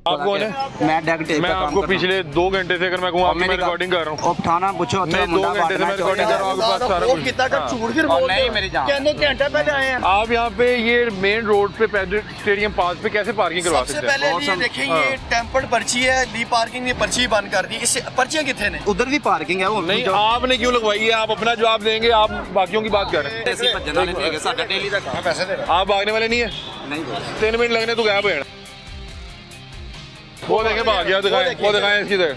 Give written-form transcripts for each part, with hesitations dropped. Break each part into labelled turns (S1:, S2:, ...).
S1: आप कौन है? मैं आपको पिछले 2 घंटे से अगर मैं कहूँ आपकी मैं रिकॉर्डिंग कर रहा हूँ।
S2: उठाना पूछो,
S1: नहीं 2 घंटे से मैं रिकॉर्डिंग कर रहा हूँ, आपके पास सारा कुछ।
S2: झूठ फिर बोल नहीं मेरी जान घंटा पहले आए हैं
S1: आप यहाँ पे ये मेन रोड पे पैदल स्टेडियम पास पे कैसे पार्किंग करवा सकते हैं?
S3: पहले ये देखें, ये टेम्पर्ड पर्ची है, ली पार्किंग ने पर्ची बंद कर दी। इससे पर्चियां कितने ने?
S2: उधर भी पार्किंग है वो
S1: नहीं आपने क्यों लगवाई है? आप अपना जवाब देंगे, आप बाकियों की बात कर रहे हैं। आप भागने वाले नहीं है? 3 मिनट लगने तो गया भेड़। वो देखें भाग गया, दिखाएं वो दिखाएं इसकी जगह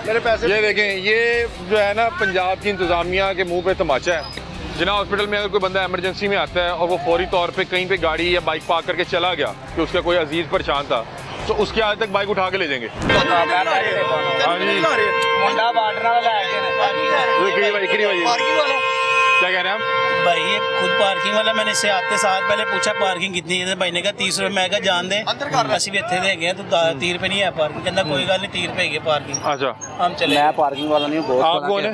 S1: मेरे पैसे। ये देखें, ये जो है ना पंजाब की इंतजामिया के मुंह पे तमाचा है। जिना हॉस्पिटल में अगर कोई बंदा इमरजेंसी में आता है और वो फौरी तौर पे कहीं पे गाड़ी या बाइक पार्क करके चला गया कि उसका कोई अजीज परेशान था, तो उसके आज तक बाइक उठा के ले जाएंगे। क्या कह रहे हैं आप?
S4: भाई ये खुद पार्किंग वाला, मैंने इससे आते साथ पहले पूछा पार्किंग कितनी है, भाई ने कहा 30 रुपए। मैं कहा जान दे असि भी इतने देंगे तो 30 रुपए नहीं है पार्किंग। कहना कोई गल नहीं 30 रुपए है पार्किंग।
S1: अच्छा
S4: हम चले।
S2: मैं पार्किंग वाला नहीं हूँ।
S1: आप कौन है?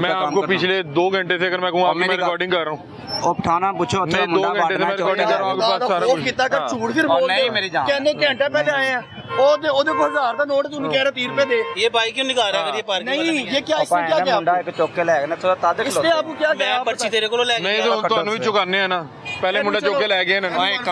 S1: मैं आपको पिछले 2 घंटे से अगर मैं कहूँ आपकी मैं रिकॉर्डिंग कर रहा हूँ।
S2: उठाना पूछो,
S1: नहीं 2 घंटे से मैं रिकॉर्डिंग कर रहा हूँ, आपके पास सारा कुछ।
S3: झूठ फिर बोल
S2: नहीं मेरी जान
S3: घंटा पहले आए हैं। ओदे को 1000 का नोट तू कह रहा 30 रुपए दे।
S4: ये बाइक क्यों निकाल रहा है? अगर ये पार्किंग
S3: नहीं ये क्या इसने क्या किया?
S2: मुंडा एक चौक के ले ना थोड़ा तादक
S3: इसने आपको क्या किया?
S4: मैं पर्ची तेरे को ले
S1: नहीं तो ਤੁਹਾਨੂੰ भी चुकाने हैं ना, पहले मुंडा चौक के ले गए ना,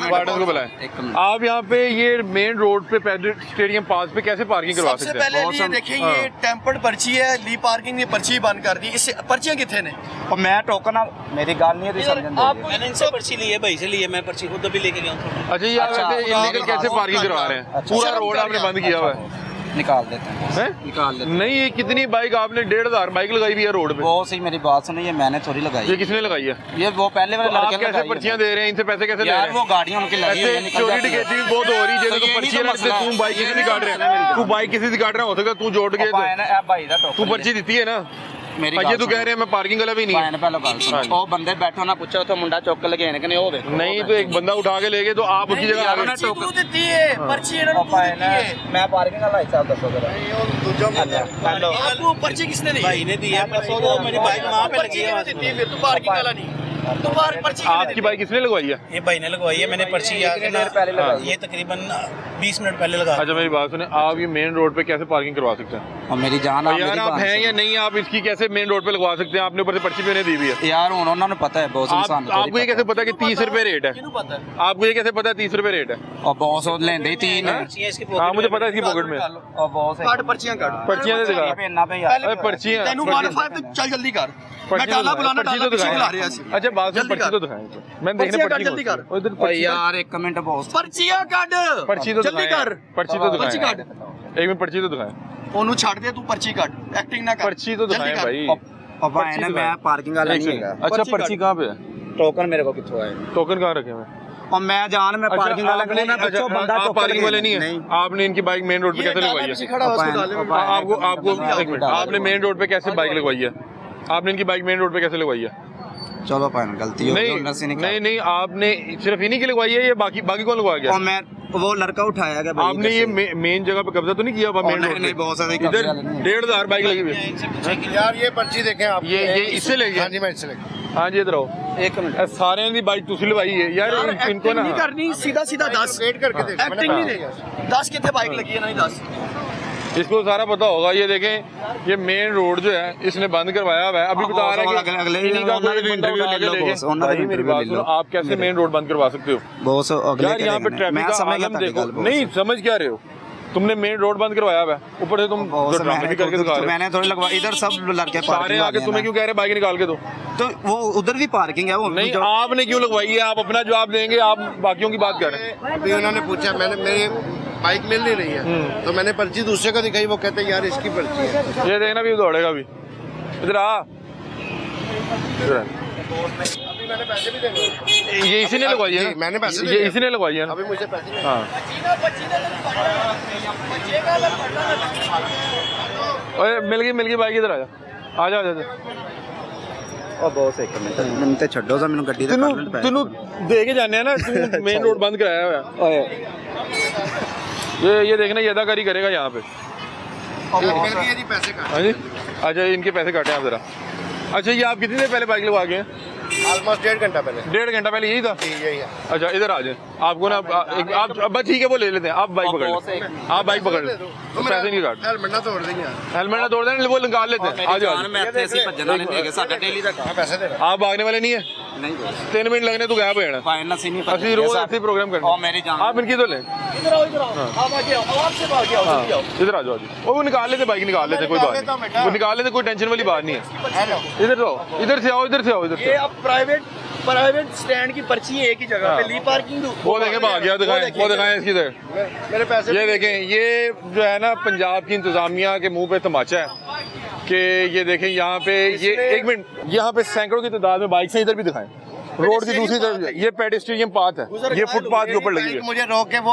S1: वार्डन को बुलाए। आप यहाँ पे ये मेन रोड पे पैदल स्टेडियम पास पे कैसे पार्किंग करवा सकते हैं?
S3: सबसे पहले ये देखें, ये टेम्पर्ड पर्ची है, ली पार्किंग ने पर्ची बंद कर दी। इससे पर्चियां कितने ने?
S2: और मैं टोकन मेरी गाल नहीं है
S4: आप मैंने इनसे पर्ची ली है, भाई से ली है, मैं पर्ची खुद भी लेके गया हूँ।
S1: अच्छा ये आप इलीगल कैसे पार्किंग करवा रहे हैं? पूरा रोड आपने बंद किया हुआ है।
S2: निकाल देते हैं निकाल देते हैं।
S1: नहीं ये कितनी बाइक आपने 1500 बाइक लगाई हुई है रोड पे।
S2: बहुत सही, मेरी बात सुनो, ये मैंने थोड़ी लगाई।
S1: ये किसने लगाई है?
S2: ये वो पहले वाले
S1: आप
S2: लड़के ने
S1: कैसे
S2: लगाई
S1: पर्चियां दे रहे हैं? इनसे पैसे कैसे ले रहे
S2: यार
S1: हैं?
S2: वो गाड़ियां उनकी लगी हुई है, निकल
S1: चोरी
S2: जाती है।
S1: डकैती भी बहुत हो रही है।
S2: तो
S1: जैसे
S2: यही
S1: पर्ची
S2: तो
S1: रखते
S2: मसला
S1: तू बाइक किसी
S2: है।
S1: की काट रहा है, तू बाइक किसी की काट रहा हो सकता, तू जोड़ के
S2: भाई ना
S1: तू पर्ची देती है ना।
S2: मेरी
S1: ये तू कह रहे हैं मैं पार्किंग वाला भी नहीं है।
S2: पहले गल सुनो, ओ बंदे बैठो ना पूछो तो मुंडा चौक के लगे हैं कि नहीं? हो देखो
S1: नहीं तो एक बंदा उठा के ले गए तो आप उसकी जगह आ गए।
S3: पर्ची तू देती है, पर्ची इन्होंने तू देती है।
S2: मैं पार्किंग वाला हिसाब दसो जरा। हेलो
S3: आपको पर्ची किसने दी?
S4: भाई ने दी है पर्ची, तो मेरी बाइक वहाँ पे लगी है।
S3: फिर तू पार्किंग वाला नहीं, तू पर्ची
S1: आपकी बाइक किसने लगवाई है?
S4: ये भाई ने लगवाई है, मैंने पर्ची ये तकरीबन 20 मिनट पहले लगा।
S1: अच्छा मेरी बात सुने, आप ये मेन रोड पे कैसे पार्किंग करवा सकते हैं?
S2: और मेरी जान
S1: यार आप हैं या नहीं, आप इसकी कैसे मेन रोड पे लगवा सकते हैं? आपने ऊपर से पर्ची भी उन्हें दी हुई है
S2: यार। उन्होंने पता है बहुत इंसान
S1: आपको ये कैसे पता कि 30 रुपए रेट है? आपको ये कैसे पता है 30 रुपए रेट है?
S2: और बहुत लेंदे ही 3 है।
S1: हाँ मुझे पता है इसकी पॉकेट में।
S2: और बहुत
S3: काट पर्चियां काट।
S1: पर्चियां दे दिखा। अरे पर्चियां
S3: तेनू मारफा तो चल जल्दी कर। मैं डाला बुलाना
S1: पर्ची
S3: डाला
S1: तो
S3: पीछे बुला रहा
S1: दिखाएं।
S3: है।
S1: अच्छा बात सुन, पर्ची तो दिखाएं। मैं देखने
S3: पर्चियां
S1: पर्ची
S3: काट, जल्दी कर।
S1: इधर पर्ची
S2: यार एक कमेंट बहुत
S3: पर्चियां काट।
S1: पर्ची तो
S3: जल्दी
S1: दिखाएं।
S3: कर।
S1: पर्ची तो
S3: पर्ची
S1: दिखाएं।
S3: काट।
S1: एक मिनट पर्ची तो दिखाएं।
S3: ओनू छाड़ दे, तू पर्ची काट, एक्टिंग ना कर।
S1: पर्ची तो दिखाएं भाई।
S2: पापा है ना, मैं पार्किंग वाला नहीं है।
S1: अच्छा पर्ची कहाँ पे है?
S2: टोकन मेरे को किथों है?
S1: टोकन कहाँ रखे हुए?
S2: और मैं जान मैं पार्किंग वाला को ना पूछो, बंदा
S1: आप
S2: चौक
S1: पार्किंग वाले नहीं है? आपने इनकी बाइक मेन रोड पे कैसे लगवाई है?
S3: खड़ा हो उसको डाले में।
S1: आपको एक मिनट, आपने मेन रोड पे कैसे बाइक लगवाई है? आपने इनकी बाइक मेन रोड पे कैसे लगवाई है?
S2: चलो पाइन गलती हो गई।
S1: नहीं आपने सिर्फ इन्हीं की लगवाई है या बाकी कौन लगवा गया?
S2: और मैं वो लड़का उठाया गया।
S1: आपने ये मेन जगह पे कब्जा तो नहीं किया हुआ? मेन रोड
S2: नहीं बहुत सारे
S1: इधर 1500 बाइक लगी हुई है।
S3: यार ये पर्ची देखें आप।
S1: ये इससे ले गया?
S3: हाँ जी मैं इससे लेके।
S1: हाँ जी इधर आओ।
S2: एक मिनट,
S1: सारे दी बाइक तुसी लवाई है यार। इनको ना
S3: नहीं करनी, सीधा 10 वेट करके देख। एक्टिंग नहीं देगा। 10 कितने बाइक लगी है? नहीं 10।
S1: इसको सारा पता होगा। ये देखें, ये मेन रोड जो है इसने बंद करवाया हुआ है। अभी बता रहा है कि
S2: अगले
S1: इन्हीं का कोई इंटरव्यू ले लो। भाई मेरी बात सुनो, आप कैसे मेन रोड बंद करवा सकते हो?
S2: बहुत
S1: यार यहाँ पे ट्रैफिक का आलम देखो। नहीं समझ क्या रहे हो? तुमने मेन रोड बंद करवाया हुआ है, ऊपर से तुम ड्रामे भी करके दिखा रहे हो।
S2: मैंने थोड़ी लगवा, इधर सब लड़के
S1: सारे आके तुम्हें क्यों कह रहे बाइक निकाल के दो?
S2: तो वो उधर भी पार्किंग है। वो
S1: नहीं आपने क्यों लगवाई है? आप अपना जवाब देंगे, आप बाकियों की बात कर रहे हैं।
S5: अभी उन्होंने पूछा, मैंने मेरी बाइक मिल नहीं रही है तो मैंने पर्ची दूसरे को दिखाई, वो कहते हैं यार इसकी पर्ची है।
S1: ये देखना भी दौड़ेगा भी। इधर आ, इधर आ।
S5: अभी मैंने पैसे भी देने।
S1: ये इसी ने लगवाई है?
S5: मैंने पैसे
S1: ये इसी ने लगवाई है?
S5: अभी मुझे पैसे नहीं।
S1: हाँ मिल गई बाइक। इधर आ जा।
S2: और बहुत एक मिनट ते छड्डो सा मैंने गड्डी
S1: तेनू दे के जाने ना। तू मेन रोड बंद कराया हुआ है। ये देखना, ये अदाकारी करेगा यहाँ पे।
S5: मिल गए जी पैसे का।
S1: हाँ जी। अच्छा इनके पैसे काटे आप जरा। अच्छा ये आप कितनी देर पहले बाइक लगवा गए हैं?
S5: ऑलमोस्ट 1.5 घंटा पहले।
S1: 1.5 घंटा पहले यही था?
S5: जी यही है।
S1: अच्छा इधर आ जाए, आपको ना आप बस ठीक है वो ले लेते हैं, आप बाइक पकड़ लें, आप बाइक पकड़ लें, तो पैसे नहीं काट।
S5: हेलमेट ना तोड़ देंगे यार।
S1: हेलमेट ना तोड़ दें, वो निकाल लेते हैं। आ जाओ,
S5: पैसे दे रहा
S1: आप भागने वाले नहीं है?
S2: नहीं
S1: 3 मिनट लगने तो गायब हो जाना।
S2: फाइनल से नहीं
S1: असली रोज ऐसे प्रोग्राम करना। आप इनकी तो लें,
S3: इधर आओ, आप आगे आओ, आराम से आगे आओ, जल्दी आओ।
S1: इधर आ जाओ जी। वो निकाल लेते, बाइक निकाल लेते, कोई बात नहीं, वो निकाल लेते, कोई टेंशन वाली बात नहीं है। इधर आओ, इधर से आओ, इधर से आओ, इधर
S3: ये
S1: से।
S3: अब प्राइवेट स्टैंड की पर्ची है एक ही जगह पे, ली पार्किंग
S1: वो देखें भाग गया, दिखाएं, वो दिखाएं इसकी इधर।
S5: मेरे पैसे
S1: ये देखें, ये जो है ना पंजाब की इंतजामिया के मुंह पे तमाचा है कि ये देखें यहाँ पे ये 1 मिनट, यहाँ पे सैकड़ों की तादाद में बाइक हैं, इधर भी दिखाएं। रोड की दूसरी तरफ ये पेडेस्ट्रियन पाथ है, ये फुटपाथ के ऊपर लगी है।
S5: मुझे रोक के वो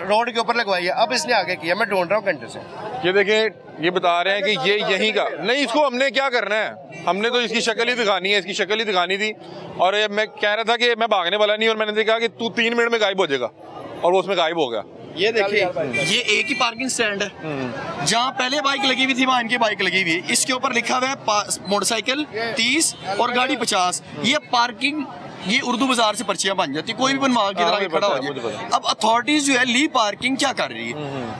S5: रोड के ऊपर लगवाई है, अब इसने आगे किया, मैं ढूंढ रहा हूँ घंटे से।
S1: ये देखें, ये बता रहे हैं कि ये यहीं का नहीं, इसको हमने क्या करना है, हमने तो इसकी शक्ल ही दिखानी है, इसकी शक्ल ही दिखानी थी। और ये मैं कह रहा था कि मैं भागने वाला नहीं, और मैंने कहा कि तू 3 मिनट में गायब हो जाएगा, और वो उसमें गायब हो गया।
S3: ये देखिए, ये एक ही पार्किंग स्टैंड है, जहाँ पहले बाइक लगी हुई थी वहाँ इनकी बाइक लगी हुई है। इसके ऊपर लिखा हुआ है मोटरसाइकिल 30 और गाड़ी 50। ये पार्किंग, ये उर्दू बाजार से पर्चियां बन जाती, कोई भी बनवा के इधर आके खड़ा हो जाए। अब अथॉरिटीज जो है ली पार्किंग क्या कर रही है,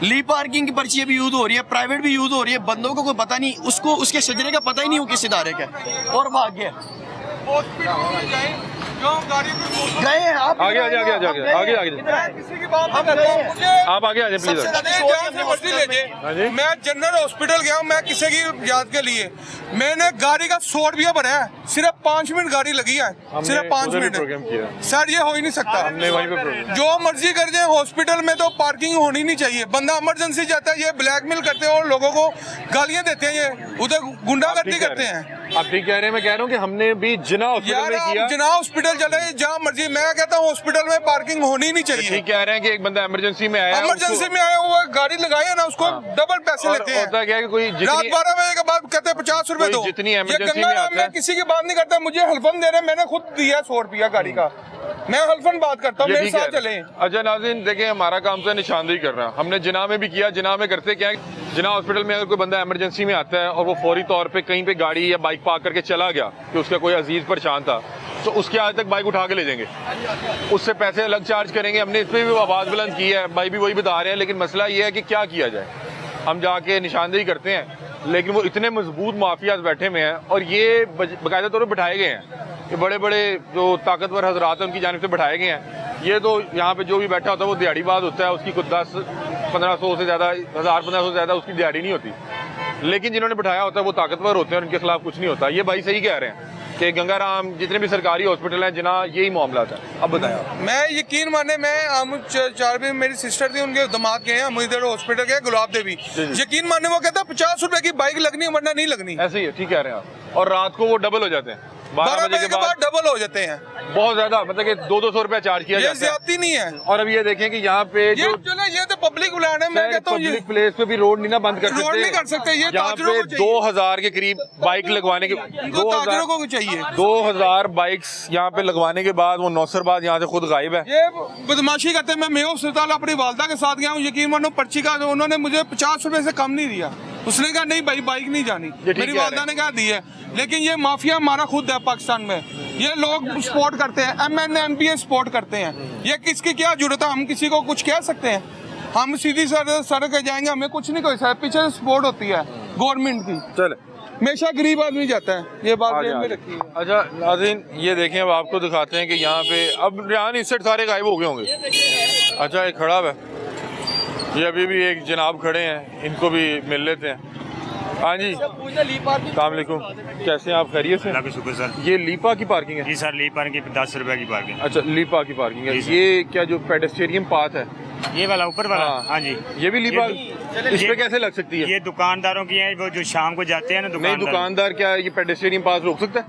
S3: ली पार्किंग की पर्चियां भी यूज हो रही है, प्राइवेट भी यूज हो रही है, बंदों को कोई पता नहीं, उसको उसके शजरे का पता ही नहीं हो किस इदारे का है, और भाग गया। गए हैं आप,
S1: आगे आगे आगे आगे आगे आगे
S3: किसी की बात हम गए हैं।
S1: आप आगे आ जाए प्लीज। हाँ जी।
S6: मैं जनरल हॉस्पिटल गया हूँ, मैं किसी की याद के लिए मैंने गाड़ी का 100 रुपया भरा है, सिर्फ 5 मिनट गाड़ी लगी है, सिर्फ 5 मिनट।
S1: प्रोग्राम किया
S6: सर ये हो ही नहीं सकता,
S1: हमने वहीं पे प्रोग्राम।
S6: जो मर्जी कर जाए, हॉस्पिटल में तो पार्किंग होनी नहीं चाहिए। बंदा इमरजेंसी जाता है, ये ब्लैकमेल करते हैं और लोगों को गालियां देते हैं, ये उधर गुंडागर्दी करते हैं।
S1: आप ठीक कह रहे हैं, मैं कह रहा हूँ कि हमने भी जिना हॉस्पिटल
S6: यार
S1: में किया।
S6: जना हॉस्पिटल चले जहाँ मर्जी, मैं कहता हूँ हॉस्पिटल में पार्किंग होनी नहीं चाहिए।
S1: ठीक कह रहे हैं कि एक बंदा इमरजेंसी में आया,
S6: इमरजेंसी में आया हुआ गाड़ी लगाई है ना, उसको डबल पैसे
S1: और
S6: लेते हैं।
S1: होता क्या है कि कोई
S6: रात
S1: जितनी
S6: 12 बजे के बाद कहते हैं 50 रुपए
S1: कोई
S6: दो।
S1: जितनी
S6: ये
S1: emergency
S6: गंगा
S1: में
S6: राम
S1: आता है।
S6: मैं किसी की बात नहीं करता, मुझे हल्फन दे रहे हैं, मैंने खुद दिया 100 रुपया गाड़ी का, मैं हल्फन बात करता हूँ,
S1: ये
S6: मेरे
S1: ठीक
S6: साथ
S1: है।
S6: चले।
S1: अच्छा नाज़रीन देखें, हमारा काम तो निशानदेही करना, हमने जिना में भी किया। जिना में करते क्या है, जिना हॉस्पिटल में अगर कोई बंदा इमरजेंसी में आता है और वो फौरी तौर पे कहीं पे गाड़ी या बाइक पार्क करके चला गया कि उसका कोई अजीज परेशान था, तो उसके आज तक बाइक उठा के ले जाएंगे, उससे पैसे अलग चार्ज करेंगे। हमने इस पर भी आवाज़ बुलंद की है, भाई भी वही बता रहे हैं, लेकिन मसला ये है कि क्या किया जाए। हम जाके निशानदेही करते हैं, लेकिन वो इतने मजबूत माफियाज बैठे हुए हैं, और ये बाकायदा तौर पर बिठाए गए हैं, ये बड़े बड़े जो ताकतवर हजरात हैं उनकी जानिब से बिठाए गए हैं। ये तो यहाँ पे जो भी बैठा होता है वो दिहाड़ीबाज होता है, उसकी कुछ 10-1500 से ज़्यादा, 1000-1500 से ज़्यादा उसकी दिहाड़ी नहीं होती। लेकिन जिन्होंने बिठाया होता है वो ताकतवर होते हैं और उनके खिलाफ कुछ नहीं होता। ये भाई सही कह रहे हैं कि गंगाराम जितने भी सरकारी हॉस्पिटल हैं जिना यही मामला था। अब बताया
S6: मैं यकीन माने, मैं 4 भी मेरी सिस्टर थी, उनके दिमाग के हैं, हम इधर हॉस्पिटल के गुलाब देवी, यकीन माने वो कहता 50 रुपए की बाइक लगनी है वरना नहीं लगनी।
S1: ऐसे ही है, ठीक कह रहे हैं आप। और रात को वो डबल हो जाते हैं, 12 बजे के बाद
S6: डबल हो जाते हैं,
S1: बहुत ज्यादा, मतलब कि 200-200 रुपया चार्ज किया
S6: ये
S1: जाता है।
S6: ज्यादती नहीं है।
S1: और अब ये देखें कि यहाँ पे
S6: ये
S1: जो
S6: चलो, ये तो पब्लिक लैंड है, मैं कहता हूँ ये
S1: पब्लिक प्लेस पे भी रोड नहीं ना बंद कर सकते,
S6: रोड नहीं कर सकते, ये
S1: यहाँ
S6: ताजरों
S1: पे
S6: को चाहिए।
S1: 2000 के करीब बाइक लगवाने के,
S6: इनको ताजरों को चाहिए।
S1: 2000 बाइक्स यहाँ पे लगवाने के बाद वो नौसरबाज यहाँ से खुद गायब है।
S6: ये बदमाशी करते हैं। मैं मेयो अस्पताल अपनी वालदा के साथ गया हूँ, यकीन मानो पर्ची का उन्होंने मुझे 50 रुपए से कम नहीं दिया। उसने कहा नहीं भाई बाइक नहीं जानी, मेरी वालदा ने कहा दी है। लेकिन ये माफिया हमारा खुद है पाकिस्तान में, ये लोग सपोर्ट करते हैं, MNMPA सपोर्ट करते हैं। ये किसकी क्या जरूरत है, हम किसी को कुछ कह सकते हैं? हम सीधी सड़क जाएंगे, हमें कुछ नहीं कोई पीछे सपोर्ट होती है गवर्नमेंट की।
S1: चले
S6: हमेशा गरीब आदमी जाता है, ये बात जेब में रखी है।
S1: अच्छा नाज़रीन ये देखें, अब आपको दिखाते हैं कि यहाँ पे अब यहाँ इस साइड सारे गायब हो गए होंगे। अच्छा एक खड़ा है, ये अभी भी एक जनाब खड़े हैं, इनको भी मिल लेते हैं। हाँ जी अस्सलाम वालेकुम, कैसे हैं आप, खैरियत से?
S7: अल्लाह का शुक्र सर।
S1: ये लीपा की पार्किंग है?
S7: जी सर, ली पार्किंग की 10 रुपए की पार्किंग।
S1: अच्छा लीपा की पार्किंग है।
S7: जी सर।
S1: ये क्या जो पेडेस्ट्रियन पाथ है,
S7: ये वाला ऊपर वाला? हाँ जी।
S1: ये भी लीपा, इस पे
S7: ये-
S1: कैसे लग सकती है?
S7: ये दुकानदारों की है, वो जो शाम को जाते हैं ना
S1: नहीं दुकानदार क्या ये पेडेस्ट्रियन पाथ रोक सकता है?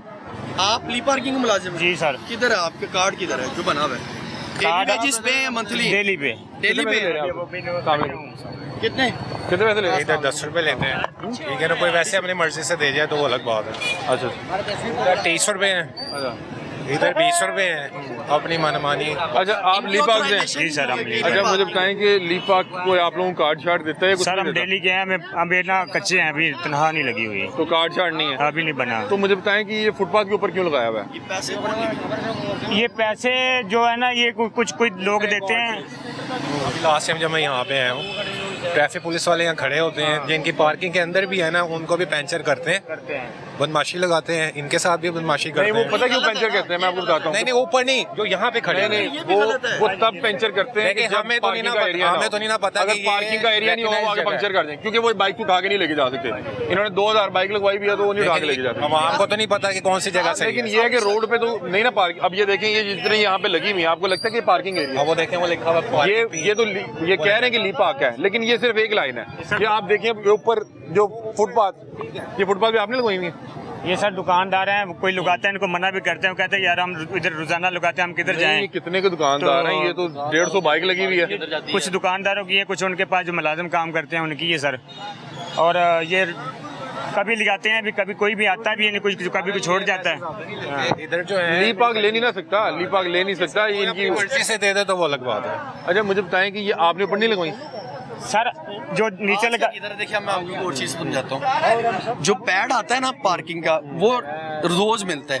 S3: आप ली पार्किंग मुलाजिम हैं?
S7: जी सर।
S3: किधर है आपके कार्ड, किधर है जो बना हुआ है?
S7: कार्ड
S3: डेली बेसिस पे मंथली?
S7: डेली पे।
S3: डेली पे कितने?
S1: कितने पैसे ले रहे
S8: इधर 10 रुपए लेते हैं, ठीक है ना, कोई वैसे अपनी मर्जी से दे जाए तो वो अलग बात है।
S1: अच्छा
S8: 23 रुपए हैं।
S1: अच्छा
S8: इधर 20 रुपए है अपनी मनमानी।
S1: अच्छा, आप लीपाक से हैं?
S7: जी सर, हम ले
S1: अच्छा, मुझे बताएं कि लीपाक को आप लोगों को कार्ड शार्ट देता है? कुछ
S7: सर
S1: नहीं
S7: हम
S1: देता?
S7: डेली के हैं, हमें अभी ना कच्चे हैं, अभी तनख्वाह नहीं लगी हुई,
S1: तो कार्ड शार्ट नहीं है?
S7: अभी नहीं बना।
S1: तो मुझे बताएं कि ये फुटपाथ के ऊपर क्यों लगाया हुआ है?
S7: ये पैसे जो है ना, ये कुछ लोग देते हैं।
S8: लास्ट टाइम जब मैं यहाँ पे आया हूँ, ट्रैफिक पुलिस वाले यहाँ खड़े होते हैं, जिनकी पार्किंग के अंदर भी है ना, उनको भी पंचर करते हैं, बदमाशी लगाते हैं, इनके साथ भी बदमाशी करते
S1: नहीं, वो
S8: हैं।
S1: पता क्यों पंचर करते हैं, मैं आपको बताता हूँ।
S8: नहीं, ऊपर नहीं, जो यहाँ पे खड़े हैं।
S1: वो तब पंचर करते हैं कि जब
S8: हमें तो नहीं ना
S1: पार्किंग का एरिया
S8: पता, हमें तो नहीं ना पता
S1: अगर
S8: कि ये
S1: पार्किंग का एरिया नहीं हो, वो आगे पंचर कर दें, क्योंकि वो बाइक उठा के नहीं लेके जा सकते। इन्होंने 2000 बाइक लगवाई भी है, तो वो नहीं उठा के लेके जाते।
S8: आवाम को तो नहीं पता कि कौन सी जगह से।
S1: लेकिन ये है कि रोड पे तो नहीं ना पार्क। अब ये देखें, ये जितने यहाँ पे लगी हुई है, आपको लगता है कि पार्किंग एरिया?
S8: वो देखें, वो लिखा हुआ
S1: ये ये कह रहे हैं कि लीपाक है, लेकिन ये सिर्फ एक लाइन है। ये आप देखिए ऊपर जो फुटपाथ, ये फुटपाथ भी आपने लगवाई हुई है?
S7: ये सर दुकानदार हैं, कोई लगाते हैं, इनको मना भी करते हैं, कहते हैं यार हम इधर रोजाना लगाते हैं, हम किधर
S1: नहीं,
S7: जाएं।
S1: कितने के दुकानदार हैं? ये तो 150 बाइक लगी हुई है।
S7: कुछ दुकानदारों की है, कुछ उनके पास जो मुलाजिम काम करते हैं उनकी है सर। और ये कभी लगाते हैं, अभी कभी कोई भी आता भी है, नहीं कुछ कभी कुछ छोड़ जाता है।
S8: इधर जो है
S1: लीपाक ले नहीं ना सकता, लीपाक ले नहीं सकता, ये इनकी।
S8: पर्ची से दे दे तो वो अलग बात है।
S1: अच्छा, मुझे बताएं कि ये आपने ऊपर नहीं लगवाई?
S7: सर जो नीचे लगा,
S3: इधर देखिए, मैं आपको एक और चीज समझाता हूँ। जो पैड आता है ना पार्किंग का, वो रोज मिलता है।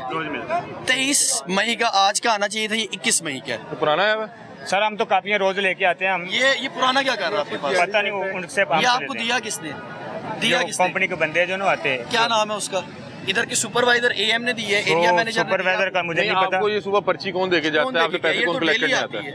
S3: 23 मई का आज का आना चाहिए था, ये 21 मई का है।
S1: तो पुराना है?
S7: सर हम तो कापियाँ रोज लेके आते हैं हम।
S3: ये पुराना क्या कर रहा है आपके पास?
S7: पता नहीं वो उनसे
S3: ये आपको दिया किसने? दिया किसने?
S7: कंपनी के बंदे जो ना आते हैं।
S3: क्या नाम है उसका? इधर के सुपरवाइजर एएम ने दी है, एरिया मैनेजर ने
S7: सुपरवाइजर का मुझे नहीं पता।
S1: आपको ये सुबह पर्ची कौन देके जाता है? आपके पैसे कौन कलेक्ट करने आता है?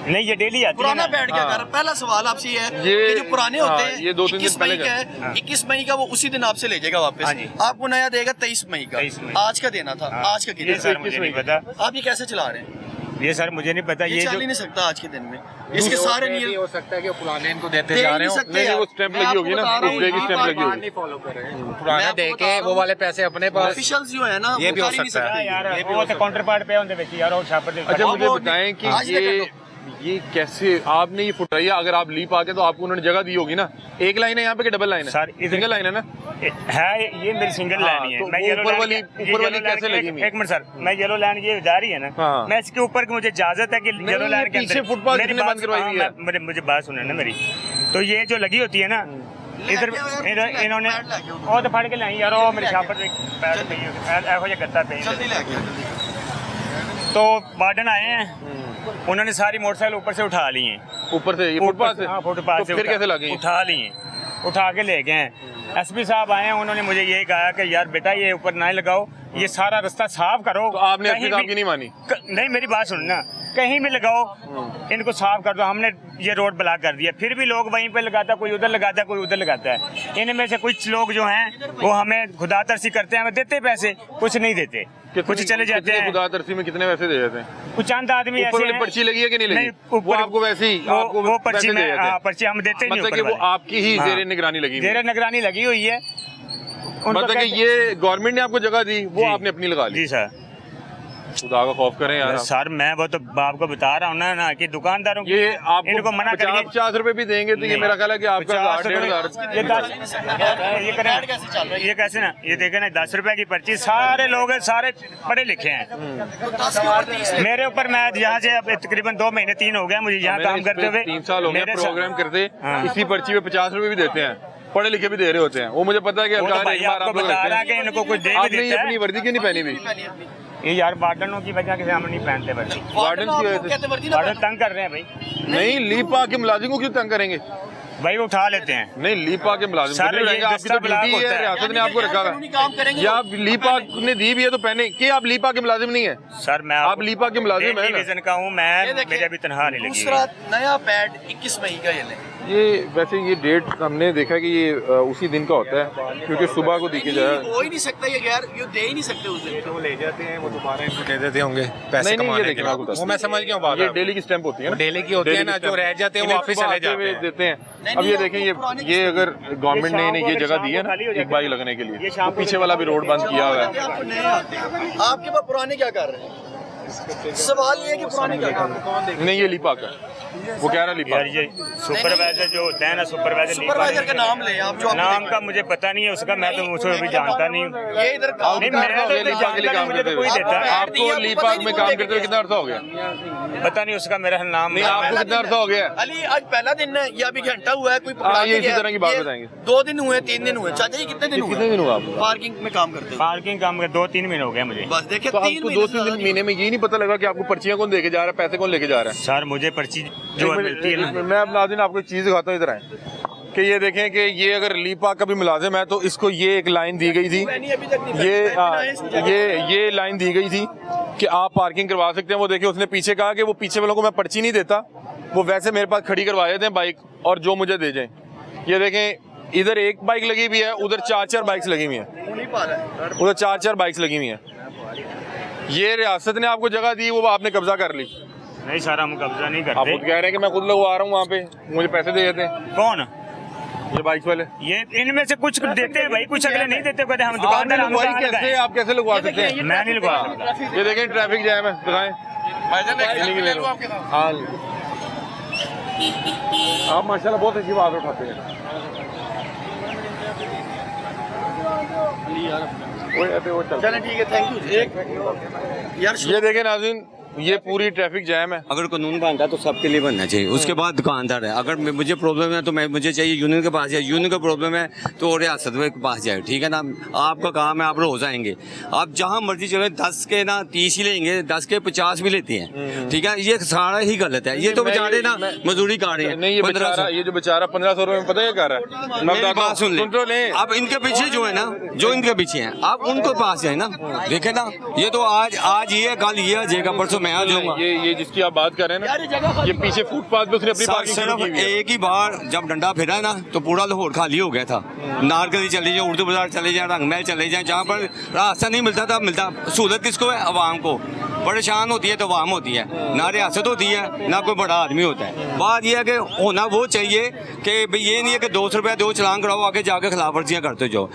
S7: नहीं, ये डेली आती है।
S3: पुराना पैड क्या कर रहा है? पहला सवाल आपसे ये है कि जो पुराने होते हैं,
S1: ये 2-3 दिन
S3: 21
S1: पहले
S3: मई का है, 21 मई का वो उसी दिन आपसे ले जाएगा वापस।
S7: हाँ जी।
S3: आपको नया देगा 23 मई का।
S7: 23 मई।
S3: आज का देना था, आज का
S7: ये
S3: कितना?
S7: सर मुझे नहीं पता,
S3: आप ये कैसे चला रहे हैं?
S7: ये सर मुझे नहीं पता।
S3: ये
S7: ये
S3: चल
S7: जो
S3: ही नहीं सकता आज के दिन में। इसके सारे नियम
S8: हो सकता है कि पुराने इनको देते
S3: दे
S8: जा
S3: ही
S8: रहे
S3: नहीं
S8: हो।
S3: सकते।
S1: नहीं, वो
S3: यार।
S1: स्टैंप
S3: मैं
S1: लगी होगी ना,
S3: आपको बता
S1: उस डे की
S3: रहा
S1: स्टैंप
S3: हूँ,
S1: लगी होगी।
S8: फॉलो कर रहे हैं
S3: मैं
S8: पुराने
S3: आपको
S8: दे
S3: बता
S8: के
S3: रहा
S8: वो
S3: हूँ।
S8: वाले पैसे अपने पास।
S3: ऑफिशियल्स जो है ना,
S8: ये भी
S3: वो
S8: हो
S3: कर ही नहीं
S8: सकता है।
S3: सकते।
S7: यार वो तो काउंटर पार्ट पे होते बेची यार, और छापर दे।
S1: अच्छा, मुझे
S3: वो
S1: बताएं कि
S3: आज तक
S1: ये कैसे आपने ये फुटाया? अगर आप लीप आके तो आपको उन्होंने जगह दी होगी ना। एक लाइन है यहाँ पे कि डबल लाइन है?
S7: सर,
S1: सिंगल लाइन है ना?
S7: है ये मेरी सिंगल लाइन ही है।
S1: तो
S7: मैं
S1: वो
S7: येलो
S1: ऊपर
S7: लाइन
S1: वाली-
S7: ये
S1: ऊपर वाली
S7: येलो लाइन
S1: कैसे
S7: के-
S1: लगी हुई है?
S7: एक मिनट सर, मैं येलो लाइन ये जा रही है ना,
S1: हाँ।
S7: मैं इसके ऊपर की मुझे इजाजत है कि
S1: नहीं,
S7: येलो लाइन के
S1: ये पीछे
S7: अंदर
S1: फुटपाथ
S7: मेरी
S1: किसने
S7: बात-
S1: बंद करवाई हुई
S7: हाँ,
S1: है?
S7: मुझे बात सुनो ना मेरी। तो ये जो लगी होती है ना इधर, इन्होंने वो तो फाड़ के लाई यार, वो मेरे छापर पे पैर पे ऐहो जिहा गत्ता पे।
S3: जल्दी लेके आओ, जल्दी।
S7: तो वार्डन आए हैं, उन्होंने सारी मोटरसाइकिल ऊपर से उठा ली हैं।
S1: ऊपर से ये फुटपाथ से?
S7: हाँ, फुटपाथ
S1: तो
S7: से
S1: फिर कैसे लगी?
S7: उठा लिए, उठा के ले गए हैं। एसपी साहब आए हैं, उन्होंने मुझे यही कहा कि यार बेटा ये ऊपर ना लगाओ, ये सारा रास्ता साफ करो।
S1: तो आपने एसपी साहब की नहीं मानी?
S7: नहीं, मेरी बात सुनना, कहीं भी लगाओ, इनको साफ कर दो। हमने ये रोड ब्लॉक कर दिया, फिर भी लोग वहीं पे लगाता, कोई उधर लगाता है, कोई उधर लगाता है। इनमें से कुछ लोग जो हैं वो हमें खुदा तरसी करते हैं, हमें देते पैसे, कुछ नहीं देते, कुछ चले जाते हैं।
S1: खुदा तरसी में कितने पैसे दे जाते हैं?
S7: कुछ चंद आदमी
S1: ऊपर
S7: ऐसे
S1: वाली
S7: हैं।
S1: पर्ची लगी है कि नहीं लगी?
S7: ऊपर
S1: वो आपको वैसे ही आपको
S7: वो पर्ची
S1: पैसे दे
S7: में,
S1: देते हैं?
S7: हाँ, पर्ची हम देते नहीं।
S1: मतलब कि वो आपकी ही जेर निगरानी लगी हुई है?
S7: जेर निगरानी लगी हुई है।
S1: मतलब कि ये गवर्नमेंट ने आपको जगह दी, वो
S7: जी।
S1: आपने अपनी लगा ली?
S7: जी सर।
S1: खुदा का खौफ करें यार।
S7: सर मैं वो तो बाप को बता रहा हूँ ना कि दुकानदारों की
S1: ये आपको
S7: इनको मना करिए।
S1: 50 रुपए भी देंगे तो ये
S7: नहीं।
S1: मेरा ख्याल है कि आपका
S7: 50
S1: 1,500
S7: ये 10 ये करें,
S3: कैसे चल रहा है?
S7: ये कैसे ना, ये देखे ना 10 रुपए की पर्ची, सारे लोग हैं, सारे पढ़े लिखे हैं।
S3: तो 10 के ऊपर 30 है।
S7: मेरे ऊपर, मैं यहाँ से अब तकरीबन 2 महीने 3 हो गए मुझे यहाँ काम करते हुए।
S1: 3 साल हो गए
S7: मेरे
S1: प्रोग्राम
S7: साथ-
S1: करते।
S7: हाँ।
S1: इसी पर्ची पे 50 रुपए भी देते हैं, पढ़े लिखे भी दे रहे होते हैं। वो मुझे पता है कि
S7: वो तो
S1: हर
S7: भाई
S1: एक बार
S7: आपको
S1: आप लोग
S7: बता
S1: रखते
S7: रहा
S1: हैं।
S7: कि इनको कुछ दे भी
S1: आपने ये
S7: देता
S1: अपनी
S7: है।
S1: वर्दी क्यों नहीं पहनी हुई?
S7: ये यार वार्डनों की वजह से हम नहीं पहनते वर्दी।
S1: वार्डन की वजह से?
S3: कहते वर्दी ना
S7: वार्डन तंग कर रहे हैं भाई।
S1: नहीं, लीपा के मुलाजिम को क्यों तंग करेंगे?
S7: भाई उठा लेते हैं।
S1: नहीं, लीपा के मुलाजिम
S7: सर,
S1: को नहीं
S7: ये
S1: रहेंगे। आपकी तो
S7: दस्ता ब्लॉक
S1: ड्यूटी
S7: होता
S1: है,
S7: है।
S1: रियासत ने आपको रखा
S3: कानूनी काम
S1: है।
S3: करेंगे
S1: या
S3: वो।
S1: आप लीपा ने दी भी है तो पहने कि आप लीपा के मुलाजिम नहीं है?
S7: सर मैं
S1: आप लीपा के मुलाजिम है ना?
S7: डिवीजन का हूँ
S3: ये
S7: मैं,
S3: देखिए,
S7: मेरे अभी तनख्वाह नहीं लगी
S3: दूसरा नया पैड 21 मई का ये लें।
S1: ये वैसे ये डेट हमने देखा कि ये उसी दिन का होता है, क्योंकि सुबह को दिखे जाए।
S3: हो ही नहीं सकता ये, गैर ये दे ही नहीं सकते उस दिन।
S8: वो ले जाते हैं, वो दोबारा इनको दे देते होंगे पैसे
S1: नहीं, ये
S8: कमाने के
S1: देखिए, मैं आपको
S8: लिए।
S1: बताता
S8: वो मैं समझ गया हूँ बात।
S1: ये डेली की स्टैंप होती है ना?
S8: डेली की होती है ना, जो रह जाते हैं वो
S1: इन्हें
S8: वापस
S1: सुबह
S8: चले
S1: आते हुए
S8: जाते हैं।
S1: देते हैं।
S3: नहीं,
S1: अब ये
S3: नहीं,
S1: देखें,
S3: वो पुराने
S1: ये अगर गवर्नमेंट ने
S7: शाम
S1: इन्हें
S7: को
S1: ये
S7: फिर
S1: जगह
S7: शाम
S1: दी है
S7: को
S1: ना
S7: खाली हो
S1: एक
S7: जाती
S1: बाइक
S7: है।
S1: लगने के लिए,
S7: ये शाम
S1: वो
S7: को
S1: पीछे
S7: फिर
S1: वाला भी रोड बंद किया हुआ है।
S3: आपको नए आते हैं। आपके पास पुराने क्या कर रहे हैं? सवाल ये है कि पुरानी
S1: नहीं, ये लीपाक है, वो कह रहा है
S7: यार
S1: लीपाक।
S7: ये सुपरवाइजर जो होता है ना,
S3: सुपरवाइजर का नाम ले आप, जो
S7: नाम का मुझे पता नहीं है उसका, मैं तो उसको अभी जानता नहीं हूँ।
S3: ये इधर काम
S7: नहीं,
S3: कर
S7: मैं
S3: रहा
S7: तो
S3: हूं।
S1: लीपाक के लिए काम
S7: मुझे
S1: करते
S7: तो कोई
S1: हुए
S7: देता है।
S1: आपको लीपाक में काम करते हुए कितना अर्सा हो गया?
S7: पता नहीं उसका मेरा नाम
S1: नहीं, आपको कितना अर्सा हो गया?
S3: अली आज पहला दिन है या अभी घंटा हुआ है, कोई
S1: हाँ,
S3: पकड़ा
S1: ये
S3: के
S1: इसी
S3: गया?
S1: तरह की बात
S3: ये
S1: बताएंगे।
S3: 2 दिन हुए, 3 दिन हुए। चाचा जी कितने दिन हुए?
S1: कितने दिन हुआ आपको?
S3: पार्किंग में काम करते हो?
S7: पार्किंग काम कर 2-3 महीने हो गए मुझे।
S3: बस देखिए,
S1: तो
S3: 3
S1: आपको 2-3 महीने में ये नहीं पता लगा कि आपको पर्चियां कौन देके जा रहा है, पैसे कौन लेके जा रहा है?
S7: सर मुझे पर्ची जो मिलती है ना,
S1: मैं अब नाज़रीन आपको एक चीज़ दिखाता हूँ, इधर आए कि ये देखें कि ये अगर लीपाक का भी मुलाजिम है तो इसको ये एक लाइन दी गई थी, ये लाइन दी गई थी कि आप पार्किंग करवा सकते हैं। वो देखिए उसने पीछे कहा कि वो पीछे वालों को मैं पर्ची नहीं देता, वो वैसे मेरे पास खड़ी करवा देते हैं बाइक और जो मुझे दे जाएं। ये देखें इधर एक बाइक लगी हुई है, उधर 4-4 बाइक्स लगी हुई हैं, उधर 4-4 बाइक्स लगी हुई हैं। ये रियासत ने आपको जगह दी, वो आपने कब्जा कर ली।
S7: नहीं सर हम कब्जा नहीं
S1: आप
S7: करते।
S1: खुद कह रहे हैं कि मैं खुद लगवा रहा हूँ वहाँ पे, मुझे पैसे दे देते हैं
S7: कौन?
S1: ये बाइक वाले।
S7: ये इनमें से कुछ देते हैं भाई, कुछ अगले नहीं देते, कहते हम
S1: आपने
S7: दुकानदार हम
S1: लगवाई
S7: कहाँ
S1: कैसे?
S7: लगाएं?
S1: आप कैसे लगवा सकते हैं?
S7: मैं नहीं लगवा सकता।
S1: ये देखें ट्रैफिक जैम है, दिखाएं। हाँ, आप माशाल्लाह बहुत अच्छी बात उठाते हैं।
S3: चलें ठीक है, थैंक यू। यार
S1: ये देखें नाज़रीन, ये पूरी ट्रैफिक जैम है।
S9: अगर कानून बनता है तो सबके लिए बनना चाहिए, उसके बाद दुकानदार है। अगर मुझे प्रॉब्लम है तो मुझे चाहिए यूनियन के पास जाए, यूनियन का प्रॉब्लम है तो रियासत के पास जाए, ठीक है ना। आपका काम है, आप रोज आएंगे, आप जहाँ मर्जी चले, 10 के ना 30 ही लेंगे, 10 के 50 भी लेते हैं, ठीक है। ये सारा ही गलत है। ये तो बेचारे ना मजदूरी कर रहे हैं।
S1: नहीं, ये जो बेचारा 1500 रुपए में पता है क्या कर रहा है?
S9: मेरी बात सुन ले, आप इनके पीछे जो है ना, जो इनके पीछे हैं, आप उनको पास जाए ना, देखे ना। ये तो आज ये कल ये आ जाएगा, परसों मैं आ जाऊंगा।
S1: ये जिसकी आप बात कर रहे हैं ना, ये पीछे फुटपाथ पे उसने अपनी पार्किंग शुरू की हुई है।
S9: एक ही बार जब डंडा फिरा ना तो पूरा लाहौर खाली हो गया था। नारगली चले जाए, उर्दू बाजार चले जाए, रंगमहल चले जाए, जहाँ पर रास्ता नहीं मिलता था, मिलता। सहूलत किसको है? अवाम को। परेशान होती है तो अवाम होती है, ना रियासत होती है, ना कोई बड़ा आदमी होता है। बात यह है कि होना वो चाहिए कि भाई ये नहीं है कि 200 रुपया 2 चलान कराओ, आगे जाके खिलाफ वर्जियाँ करते जाओ।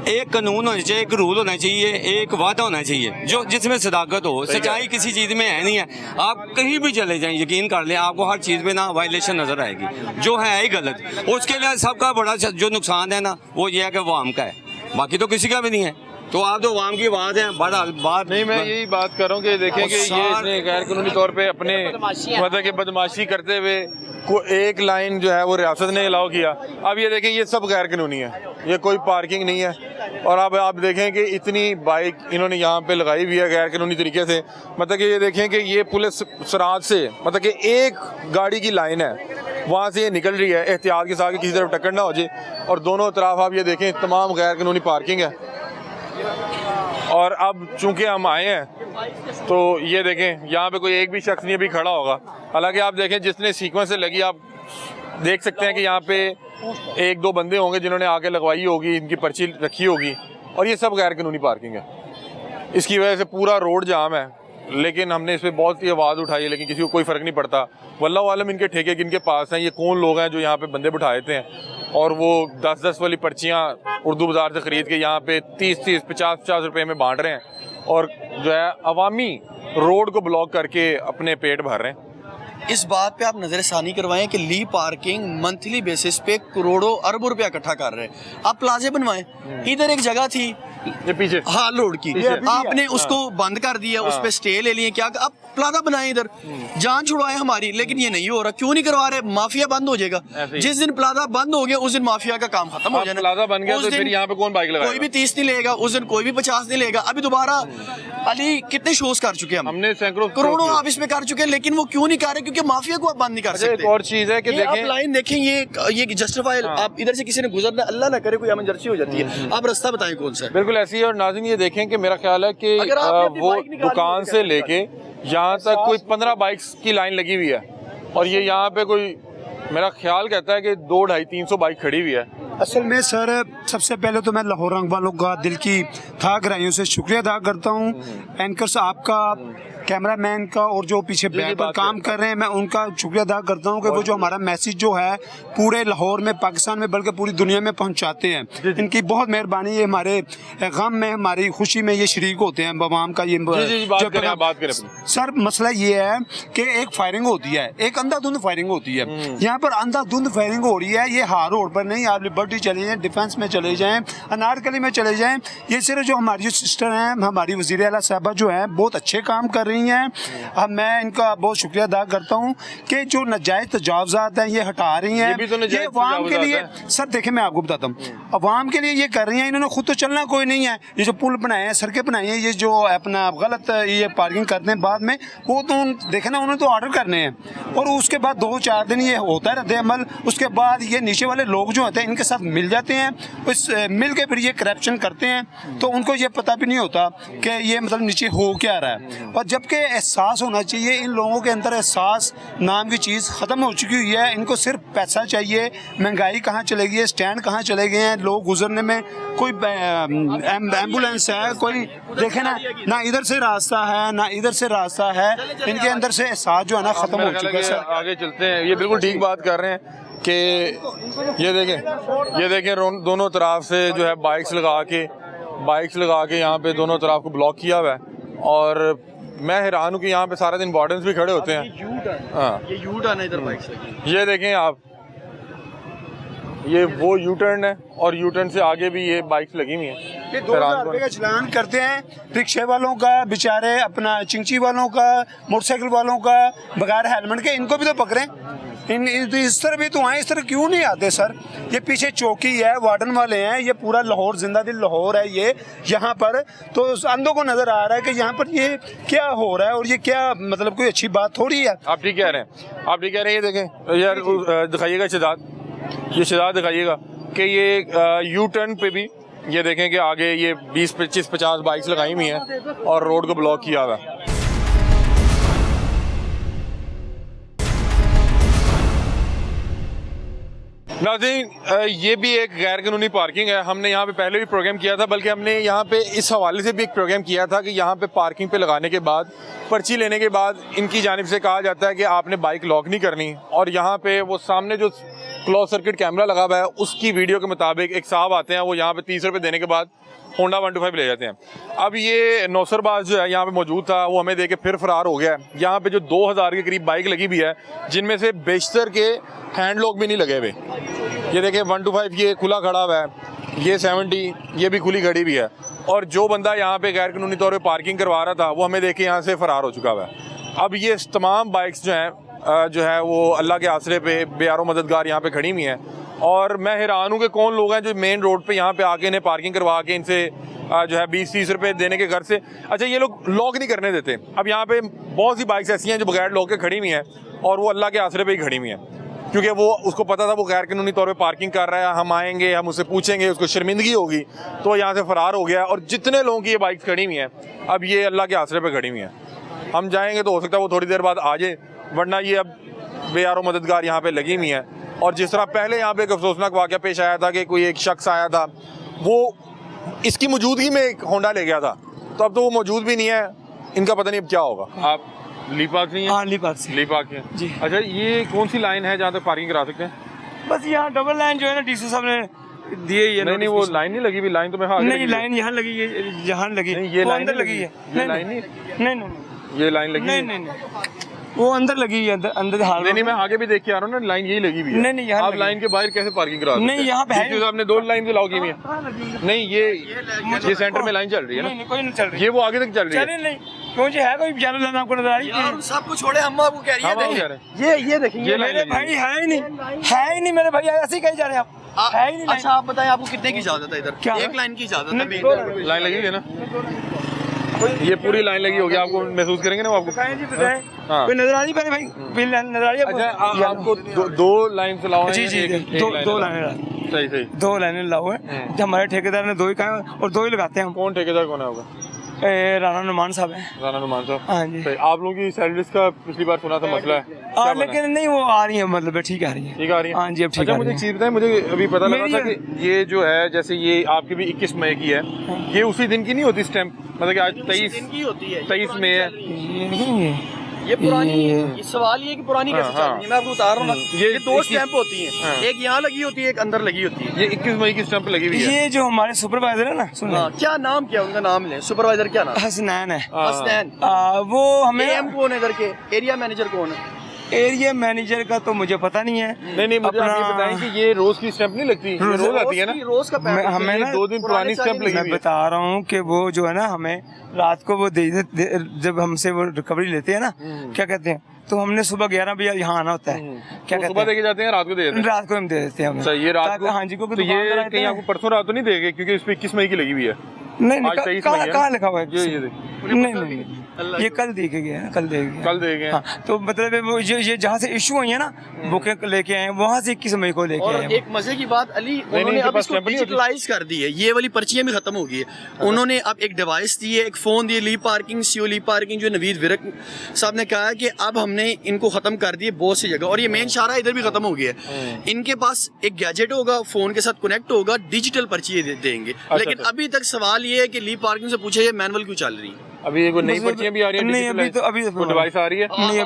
S9: एक कानून होना चाहिए, एक रूल होना चाहिए, एक वादा होना चाहिए जो जिसमें सदाकत हो। सच्चाई किसी चीज़ में है नहीं है। आप कहीं भी चले जाएं, यकीन कर लें, आपको हर चीज़ में ना वायलेशन नजर आएगी, जो है ही गलत। उसके लिए सबका बड़ा जो नुकसान है ना, वो ये है कि अवाम का है, बाकी तो किसी का भी नहीं है। तो आप तो अवाम की आवाज़ है। बात
S1: नहीं, मैं यही बात कर रहा हूँ कि देखें कि ये इसने गैर कानूनी तौर पे अपने मतलब कि बदमाशी करते हुए को एक लाइन जो है वो रियासत ने अलाउ किया। अब ये देखें, ये सब गैर कानूनी है, ये कोई पार्किंग नहीं है। और अब आप देखें कि इतनी बाइक इन्होंने यहाँ पे लगाई हुई है गैर कानूनी तरीके से। मतलब कि ये देखें कि ये पुलिस सराज से, मतलब कि एक गाड़ी की लाइन है, वहाँ से ये निकल रही है एहतियात के साथ कि किसी तरफ टक्कर ना हो जाए। और दोनों तरफ आप ये देखें तमाम गैर कानूनी पार्किंग है। और अब चूंकि हम आए हैं तो ये देखें यहाँ पे कोई एक भी शख्स नहीं अभी खड़ा होगा। हालांकि आप देखें जिसने सीक्वेंस से लगी, आप देख सकते हैं कि यहाँ पे 1-2 बंदे होंगे जिन्होंने आके लगवाई होगी, इनकी पर्ची रखी होगी, और ये सब गैर कानूनी पार्किंग है। इसकी वजह से पूरा रोड जाम है। लेकिन हमने इस पर बहुत सी आवाज़ उठाई है, लेकिन किसी को कोई फ़र्क नहीं पड़ता। वल्लाह आलम इनके ठेके किनके पास हैं, ये कौन लोग हैं जो यहाँ पे बंदे बिठा देते हैं और वो 10-10 वाली पर्चियाँ उर्दू बाज़ार से ख़रीद के यहाँ पे 30-30, 50-50 रुपए में बांट रहे हैं और जो है अवामी रोड को ब्लॉक करके अपने पेट भर रहे हैं।
S3: इस बात पे आप नजरसानी करवाएं कि ली पार्किंग मंथली बेसिस पे करोड़ों अरबों रुपया इकट्ठा कर रहे हैं। आप प्लाजे बनवाएं, इधर एक जगह थी
S1: ये पीछे
S3: हाल रोड की, आपने उसको बंद कर दिया, उस पे स्टे ले लिए। क्या आप प्लाजा बनाए इधर, जान छुड़वाए हमारी, लेकिन ये नहीं हो रहा। क्यों नहीं करवा रहे? माफिया बंद हो जाएगा। जिस दिन प्लाजा बंद हो गया उस दिन माफिया का काम खत्म हो जाना।
S1: प्लाजा बन गया तो फिर यहाँ पे कौन बाइक लगाएगा?
S3: कोई भी 30 नहीं लेगा उस दिन, कोई भी 50 नहीं लेगा। अभी दोबारा अली कितने शोज कर चुके हैं
S1: हमने सैकड़ों
S3: करोड़ों आप इसमें कर चुके हैं, लेकिन वो क्यों नहीं कर रहे? क्योंकि माफिया को आप बंद नहीं कर सकते।
S1: एक और चीज है कि
S3: ये आप
S1: देखें,
S3: लाइन देखें, ये जस्टिफाइड। आप इधर से किसी ने गुजरना, अल्लाह ना करे कोई इमरजेंसी हो जाती है, आप रास्ता बताएं कौन सा है।
S1: बिल्कुल ऐसी है। और नाज़रीन ये देखें कि मेरा ख्याल है कि वो दुकान से लेके यहाँ तक कोई 15 बाइक्स की लाइन लगी हुई है और ये यहाँ पे कोई, मेरा ख्याल कहता है कि 200-250-300 बाइक खड़ी हुई है
S10: असल में सर सबसे पहले तो मैं लाहौर रंग वालों का दिल की था गहराइयों से शुक्रिया अदा करता हूँ, एंकर्स आपका, कैमरामैन का और जो पीछे बैक पर काम कर रहे हैं मैं उनका शुक्रिया अदा करता हूँ कि वो जो हमारा मैसेज जो है पूरे लाहौर में, पाकिस्तान में, बल्कि पूरी दुनिया में पहुँचाते हैं। इनकी बहुत मेहरबानी, ये हमारे गम में हमारी खुशी में ये शरीक होते हैं बवाम का। ये
S1: बात करें
S10: सर मसला ये है कि एक फायरिंग होती है, एक अंधाधुंध फायरिंग होती है। यहाँ पर अंधाधुंध फायरिंग हो रही है, ये हार रोड पर नहीं, आप लिबर्टी चले जाएं, डिफेंस में चले जाएं, अनारकली में चले जाएं। ये सिर्फ जो हमारी जो सिस्टर हैं, हमारी वज़ीर आला साहबा जो हैं बहुत अच्छे काम कर रही हैं। अब मैं इनका बहुत शुक्रिया अदा करता हूँ कि जो नाजायज़ तजावज़ात हैं ये हटा रही हैं। ये अवाम के लिए सर देखें मैं आपको बताता हूँ, अवाम के लिए ये कर रही हैं। इन्होंने खुद तो चलना कोई नहीं है, ये जो पुल बनाए हैं, सड़कें बनाई हैं, ये जो अपना गलत ये पार्किंग करते हैं बाद में, वो तो देखे ना, उन्होंने तो ऑर्डर करने हैं और उसके बाद 2-4 दिन ये होता है रद्द अमल। उसके बाद ये नीचे वाले लोग जो होते हैं इनके साथ मिल जाते हैं, उस मिल के फिर ये करप्शन करते हैं, तो उनको ये पता भी नहीं होता कि ये मतलब नीचे हो क्या रहा है। और जबकि एहसास होना चाहिए, इन लोगों के अंदर एहसास नाम की चीज़ ख़त्म हो चुकी हुई है। इनको सिर्फ पैसा चाहिए, महंगाई कहाँ चले गई है, स्टैंड कहाँ चले गए हैं, लोग गुजरने में कोई एम्बुलेंस है, कोई देखे ना इधर से रास्ता है ना इधर से रास्ता है। इनके अंदर से एहसास जो है ना ख़त्म हो चुका है सर।
S1: आगे चलते हैं, ये बिल्कुल ठीक बात कर रहे हैं कि ये देखें दोनों तरफ से जो है बाइक्स लगा के यहाँ पे दोनों तरफ को ब्लॉक किया हुआ है। और मैं हैरान हूँ कि यहाँ पे सारा दिन वार्डन्स भी खड़े होते हैं। हाँ,
S3: ये यू टर्न है, इधर बाइक लगी।
S1: ये देखें आप, ये वो यू टर्न है और यू टर्न से आगे भी ये बाइक्स लगी हुई हैं।
S10: ये 2000 रुपये का चलान करते हैं रिक्शे वालों का, बेचारे अपना चिंची वालों का, मोटरसाइकिल वालों का, बगैर हेलमेट के, इनको भी तो पकड़ें। इस तरह भी तो आए, इस तरह क्यों नहीं आते सर? ये पीछे चौकी है, वार्डन वाले हैं, ये पूरा लाहौर जिंदा दिल लाहौर है ये यहाँ पर। तो अंधों को नजर आ रहा है कि यहाँ पर ये क्या हो रहा है और ये क्या मतलब कोई अच्छी बात थोड़ी है।
S1: आप ठीक कह रहे हैं, ये देखें यार, दिखाइएगा शहजाद, ये शहजाद दिखाइएगा कि ये यू टर्न पे भी ये देखें कि आगे ये 20-25-50 बाइक्स लगाई हुई हैं और रोड को ब्लॉक किया हुआ है। नाज़रीन, ये भी एक गैर कानूनी पार्किंग है। हमने यहाँ पे पहले भी प्रोग्राम किया था, बल्कि हमने यहाँ पे इस हवाले से भी एक प्रोग्राम किया था कि यहाँ पे पार्किंग पे लगाने के बाद, पर्ची लेने के बाद इनकी जानिब से कहा जाता है कि आपने बाइक लॉक नहीं करनी। और यहाँ पे वो सामने जो क्लोज सर्किट कैमरा लगा हुआ है उसकी वीडियो के मुताबिक एक साहब आते हैं, वो यहाँ पे 30 रुपये देने के बाद होंडा 125 ले जाते हैं। अब ये नौसरबाज जो है यहाँ पे मौजूद था, वो हमें दे के फिर फरार हो गया है। यहाँ पे जो 2000 के करीब बाइक लगी हुई है, जिनमें से बेशतर के हैंड लॉक भी नहीं लगे हुए। ये देखिए 125 ये खुला खड़ा हुआ है, ये 70 ये भी खुली खड़ी हुई है। और जो बंदा यहाँ पे गैर कानूनी तौर पे पार्किंग करवा रहा था, वो हमें देख के यहाँ से फरार हो चुका हुआ है। अब ये तमाम बाइक्स जो है वो अल्लाह के आसरे पे बेयारो मददगार यहाँ पे खड़ी हुई हैं। और मैं हैरान हूँ कि कौन लोग हैं जो मेन रोड पे यहाँ पे आके इन्हें पार्किंग करवा के इनसे जो है 20-30 रुपये देने के घर से, अच्छा ये लोग लॉक नहीं करने देते। अब यहाँ पे बहुत सी बाइक्स ऐसी हैं जो बगैर लॉक के खड़ी हुई हैं और वो अल्लाह के आसरे पे ही खड़ी हुई हैं, क्योंकि वो उसको पता था वो गैर कानूनी तौर पे पार्किंग कर रहा है, हम आएंगे, हम उससे पूछेंगे, उसको शर्मिंदगी होगी, तो यहाँ से फरार हो गया। और जितने लोगों की ये बाइक्स खड़ी हुई हैं, अब ये अल्लाह के आसरे पे खड़ी हुई हैं। हम जाएंगे तो हो सकता है वो थोड़ी देर बाद आ जाए, वरना ये अब बेयारो मददगार यहाँ पे लगी हुई हैं। और जिस तरह पहले यहाँ पे एक अफसोसनाक वाक़या पेश आया था कि कोई एक शख्स आया था, वो इसकी मौजूदगी में एक होंडा ले गया था, तो अब तो वो मौजूद भी नहीं है। इनका पता नहीं अब क्या होगा। आप लीपाक नहीं है?
S10: हाँ, लीपाक
S1: है जी। अच्छा, ये कौन सी लाइन है जहाँ तक पार्किंग करा सकते हैं?
S10: बस यहाँ डबल लाइन जो है ना, डीसी साहब ने दिए ही है।
S1: नहीं, वो लाइन नहीं लगी हुई, लाइन तो मैं
S10: नहीं, लाइन यहाँ लगी है, यहाँ लगी,
S1: ये लाइन
S10: अंदर लगी है।
S1: लाइन नहीं, ये लाइन लगी
S10: नहीं, वो अंदर लगी है, अंदर हाल।
S1: नहीं, मैं आगे भी देख के आ रहा हूँ ना, लाइन यही लगी हुई है।
S10: नहीं,
S1: आप लाइन के बाहर कैसे पार्किंग करा सकते हैं?
S10: नहीं, यहाँ पे है।
S1: आपने 2 लाइन से लाओ की हुई है। नहीं, ये सेंटर में लाइन चल रही है ना?
S10: नहीं, कोई नहीं चल रही,
S1: ये वो आगे तक चल रही है।
S10: नहीं, मुझे है कोई ज्यादा लाइन आपको नजर आ रही है?
S3: सब कुछ छोड़े, हम आपको कह रही है
S10: ये देखिए मेरे भाई, है ही नहीं मेरे भाई, ऐसे ही कहीं जा रहे हैं आप, है ही नहीं।
S3: अच्छा आप बताएं, आपको कितने की इजाजत है इधर? एक लाइन की इजाजत है।
S1: लाइन लगी है ना, ये पूरी लाइन लगी होगी, आपको महसूस करेंगे ना, आपको
S10: कोई नजर आ रही है भाई, नजर आ रही है?
S1: अच्छा, आपको 2 लाइन से लाओ।
S10: जी, 2 लाइन
S1: सही
S10: 2 लाइनें लाओ है। हमारे ठेकेदार ने 2 ही कहा और 2 ही लगाते हैं हम।
S1: कौन ठेकेदार कौन है आपका?
S11: राना नुमान साहब है।
S1: राना नुमान साहब,
S11: हाँ जी।
S1: सही। आप लोगों की सैलरीज का पिछली बार सुना था मसला है, क्या बना है?
S11: लेकिन नहीं वो आ रही है, मतलब ठीक आ रही है।
S1: ठीक आ रही है?
S11: हाँ जी, अब ठीक
S1: अच्छा,
S11: आ
S1: मुझे
S11: रही
S1: एक
S11: है।
S1: चीज़ बताएं, मुझे अभी पता लगा था
S11: मेरी
S1: कि ये जो है, जैसे ये आपकी भी 21 मई की है, ये उसी दिन की नहीं होती स्टैंप, मतलब कि आज 23
S3: की होती है,
S1: 23 मई है।
S11: ये नहीं है,
S3: ये पुरानी, ये सवाल ये है कि पुरानी कैसे चल रही है, मैं आपको बता रहा हूँ ना। ये दो
S1: 21
S3: स्टैंप होती हैं,
S1: हाँ।
S3: एक यहाँ लगी होती है, एक अंदर लगी होती है।
S1: ये 21 मई की स्टैंप लगी हुई है।
S11: ये जो हमारे सुपरवाइजर है ना, सुन
S3: हाँ, क्या नाम, क्या उनका नाम ले, सुपरवाइजर क्या नाम?
S11: हसनैन है।
S3: हसनैन।
S11: वो हमें
S3: एम कौन है इधर के, एरिया मैनेजर कौन है?
S11: एरिया मैनेजर का तो मुझे पता नहीं है।
S1: नहीं, मुझे आप ये बताएं कि ये रोज की स्टैंप नहीं लगती, ये रोज आती है ना?
S3: रोज का पैसा
S11: हमें ना
S1: 2 दिन पुरानी स्टैंप लगी
S11: मैं
S1: हुई है।
S11: बता रहा हूँ कि वो जो है ना, हमें रात को वो जब हमसे वो रिकवरी लेते हैं ना, क्या कहते हैं, तो हमने सुबह 11 बजे यहाँ आना होता है। क्या
S1: तो सुबह
S11: कहते
S1: देके जाते हैं, रात को दे देते
S11: हैं,
S1: हैं?
S11: रात को हम दे देते हैं हमें।
S1: सही, ये रात को?
S11: हाँ जी, क्योंकि
S1: तो ये
S11: दुकानदार आते
S1: कहीं
S11: हैं।
S1: आपको परसों रात तो नहीं देंगे, क्योंकि इस पे 21 मई की लगी हुई है।
S11: नहीं
S1: आज 23 मई है।
S11: कहाँ लिखा हुआ है?
S1: ये
S11: नहीं, ये कल देके गए हैं, कल देके गए।
S1: कल देके गए।
S11: हाँ, तो मतलब वो ये जहाँ से इशू हुई है ना, बुकें लेके आए, वहाँ से 21 मई को लेके
S3: और
S11: आए।
S3: एक मजे की बात, अली, उन्होंने
S1: इनके
S3: अब
S1: पास
S3: इसको
S1: स्टैंप नहीं होती?
S3: डिजिटलाइज कर दी है, ये वाली पर्चियां भी खत्म हो गई है। उन्होंने अब एक डिवाइस दी है, एक फोन दी, ली पार्किंग, सीओ ली पार्किंग, जो नवीद विरक साहब ने कहा है कि अब हमने इनको खत्म कर दिए बहुत सी जगह, और ये मेन शारा इधर भी खत्म हो गया है। इनके पास एक गैजेट होगा, फोन के साथ कनेक्ट होगा, डिजिटल पर्ची देंगे। लेकिन अभी तक सवाल ये है कि ली पार्किंग से पूछे ये मैनुअल क्यों चल रही है?
S1: अभी एक नई पर्चियां भी आ रही है,
S11: नहीं, अभी तो
S1: डिवाइस आ रही है।
S11: नहीं,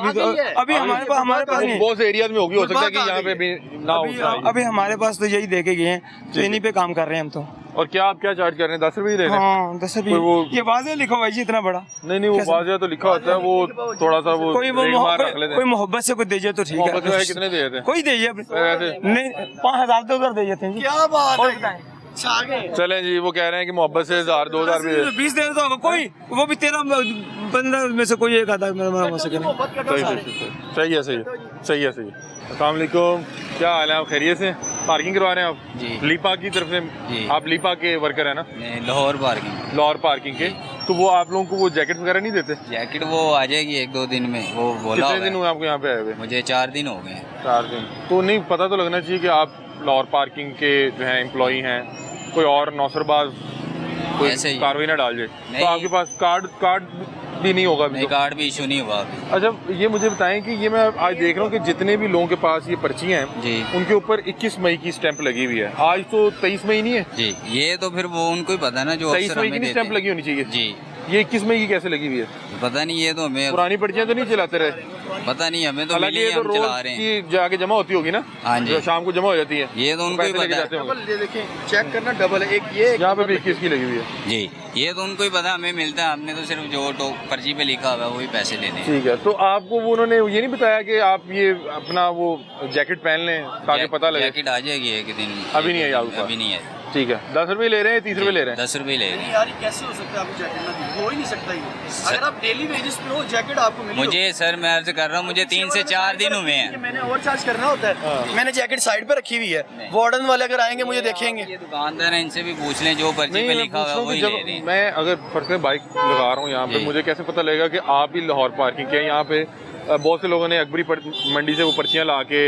S11: अभी हमारे पास नहीं।
S1: बहुत से एरियाज में होगी, हो सकता है कि यहाँ पे भी ना हो।
S11: अभी हमारे पास तो यही देके गए हैं, तो इन्हीं पे काम कर रहे हैं हम तो।
S1: और क्या आप क्या चार्ज कर रहे हैं? 10 रुपये दे रहे हैं?
S11: हाँ, 10 रुपये। ये वाज़ेह लिखा हुआ है जी, इतना बड़ा।
S1: नहीं, वो वाज़ेह तो लिखा होता है, वो थोड़ा सा वो
S11: कोई मोहब्बत से कोई दे जाए तो ठीक है।
S1: कितने दे देते हैं?
S11: कोई दे जाए, नहीं 5000 तो उधर दे जाते हैं।
S3: क्या बात है, छा गए।
S1: चलें जी, वो कह रहे हैं कि मोहब्बत से 1000 2000 भी
S11: 20 दे तो होगा कोई, वो भी 13 15 में से कोई एक आधा हो सके।
S1: सही है। अस्सलाम वालेकुम, क्या हाल है? आप खैरियत से? पार्किंग करवा रहे हैं आप?
S2: जी।
S1: लीपा की तरफ से? आप लीपा के वर्कर है ना?
S2: लाहौर पार्किंग।
S1: लाहौर पार्किंग के, तो वो आप लोगों को वो जैकेट वगैरह नहीं देते?
S2: जैकेट वो आ जाएगी 1-2 दिन में, वो बोला।
S1: कितने दिन हुए आपको यहाँ पे आए हुए?
S2: मुझे 4 दिन हो गए।
S1: 4 दिन। तो नहीं पता तो लगना चाहिए कि आप लाहौर पार्किंग के जो हैं एम्प्लॉई हैं, कोई और नौसरबाज कोई
S2: ऐसे ही
S1: कार्रवाई ना डाल जाए।
S2: नहीं।
S1: तो आपके पास कार्ड भी नहीं होगा अभी?
S2: नहीं, कार्ड भी इशू नहीं हुआ अभी।
S1: अच्छा, ये मुझे बताएं कि ये मैं आज देख रहा हूँ कि जितने भी लोगों के पास ये पर्चियाँ हैं
S2: जी,
S1: उनके ऊपर 21 मई की स्टैंप लगी हुई है। आज तो 23 मई नहीं है
S2: जी, ये तो फिर वो उनको ही पता ना, जो
S1: 23 मई की स्टैंप लगी होनी चाहिए
S2: जी।
S1: ये 21 मई की कैसे लगी हुई है?
S2: पता नहीं, ये तो हमें
S1: पुरानी पर्चियाँ तो नहीं चलाते रहे?
S2: पता नहीं, हमें तो
S1: हालांकि
S2: मिली,
S1: ये तो
S2: हम चला
S1: रोज
S2: रहे हैं।
S1: की जाके जमा होती होगी ना?
S2: हाँ जी,
S1: जो शाम को जमा हो जाती है,
S2: ये तो उनको ही
S1: पैसे लेके
S2: पता
S1: जाते
S2: है।
S1: होंगे।
S3: ये देखें, चेक करना, डबल है, एक ये
S1: यहाँ पे भी 21 की लगी हुई है।
S2: जी, ये तो उनको ही पता, हमें मिलता है, हमने तो सिर्फ जो पर्ची पे लिखा हुआ है वही पैसे लेने हैं।
S1: ठीक है, तो आपको वो उन्होंने ये नहीं बताया कि आप ये अपना वो जैकेट पहन लें ताकि पता लगे?
S2: जैकेट आ जाएगी एक दिन।
S1: अभी नहीं आई आपके पास?
S2: अभी नहीं आई।
S1: ठीक है, 10 रुपये ले रहे हैं, 30 रुपये ले रहे हैं?
S2: 10 रुपये ले रहे हैं।
S3: यार ये कैसे हो सकता है आपको जैकेट ना दी? हो ही नहीं सकता ये। अगर आप डेली वेजेस पे हो, जैकेट आपको मिली
S2: मुझे सर, मैं अर्ज कर रहा हूँ, मुझे 3 से 4 दिन हुए हैं।
S3: मैंने ओवर चार्ज करना होता है। मैंने जैकेट साइड पे रखी हुई है, वार्डन वाले अगर आएंगे मुझे देखेंगे।
S2: ये दुकानदार है, इनसे भी पूछ लें, जो पर्ची पे लिखा हुआ है वही ले रहे हैं।
S1: मैं अगर फर्स्ट में बाइक लगा रहा हूँ यहाँ पे,
S2: जी।
S1: मुझे कैसे पता लगेगा कि आप ही लाहौर पार्किंग के? यहाँ पे बहुत से लोगों ने अकबरी मंडी से वो पर्चियाँ ला के,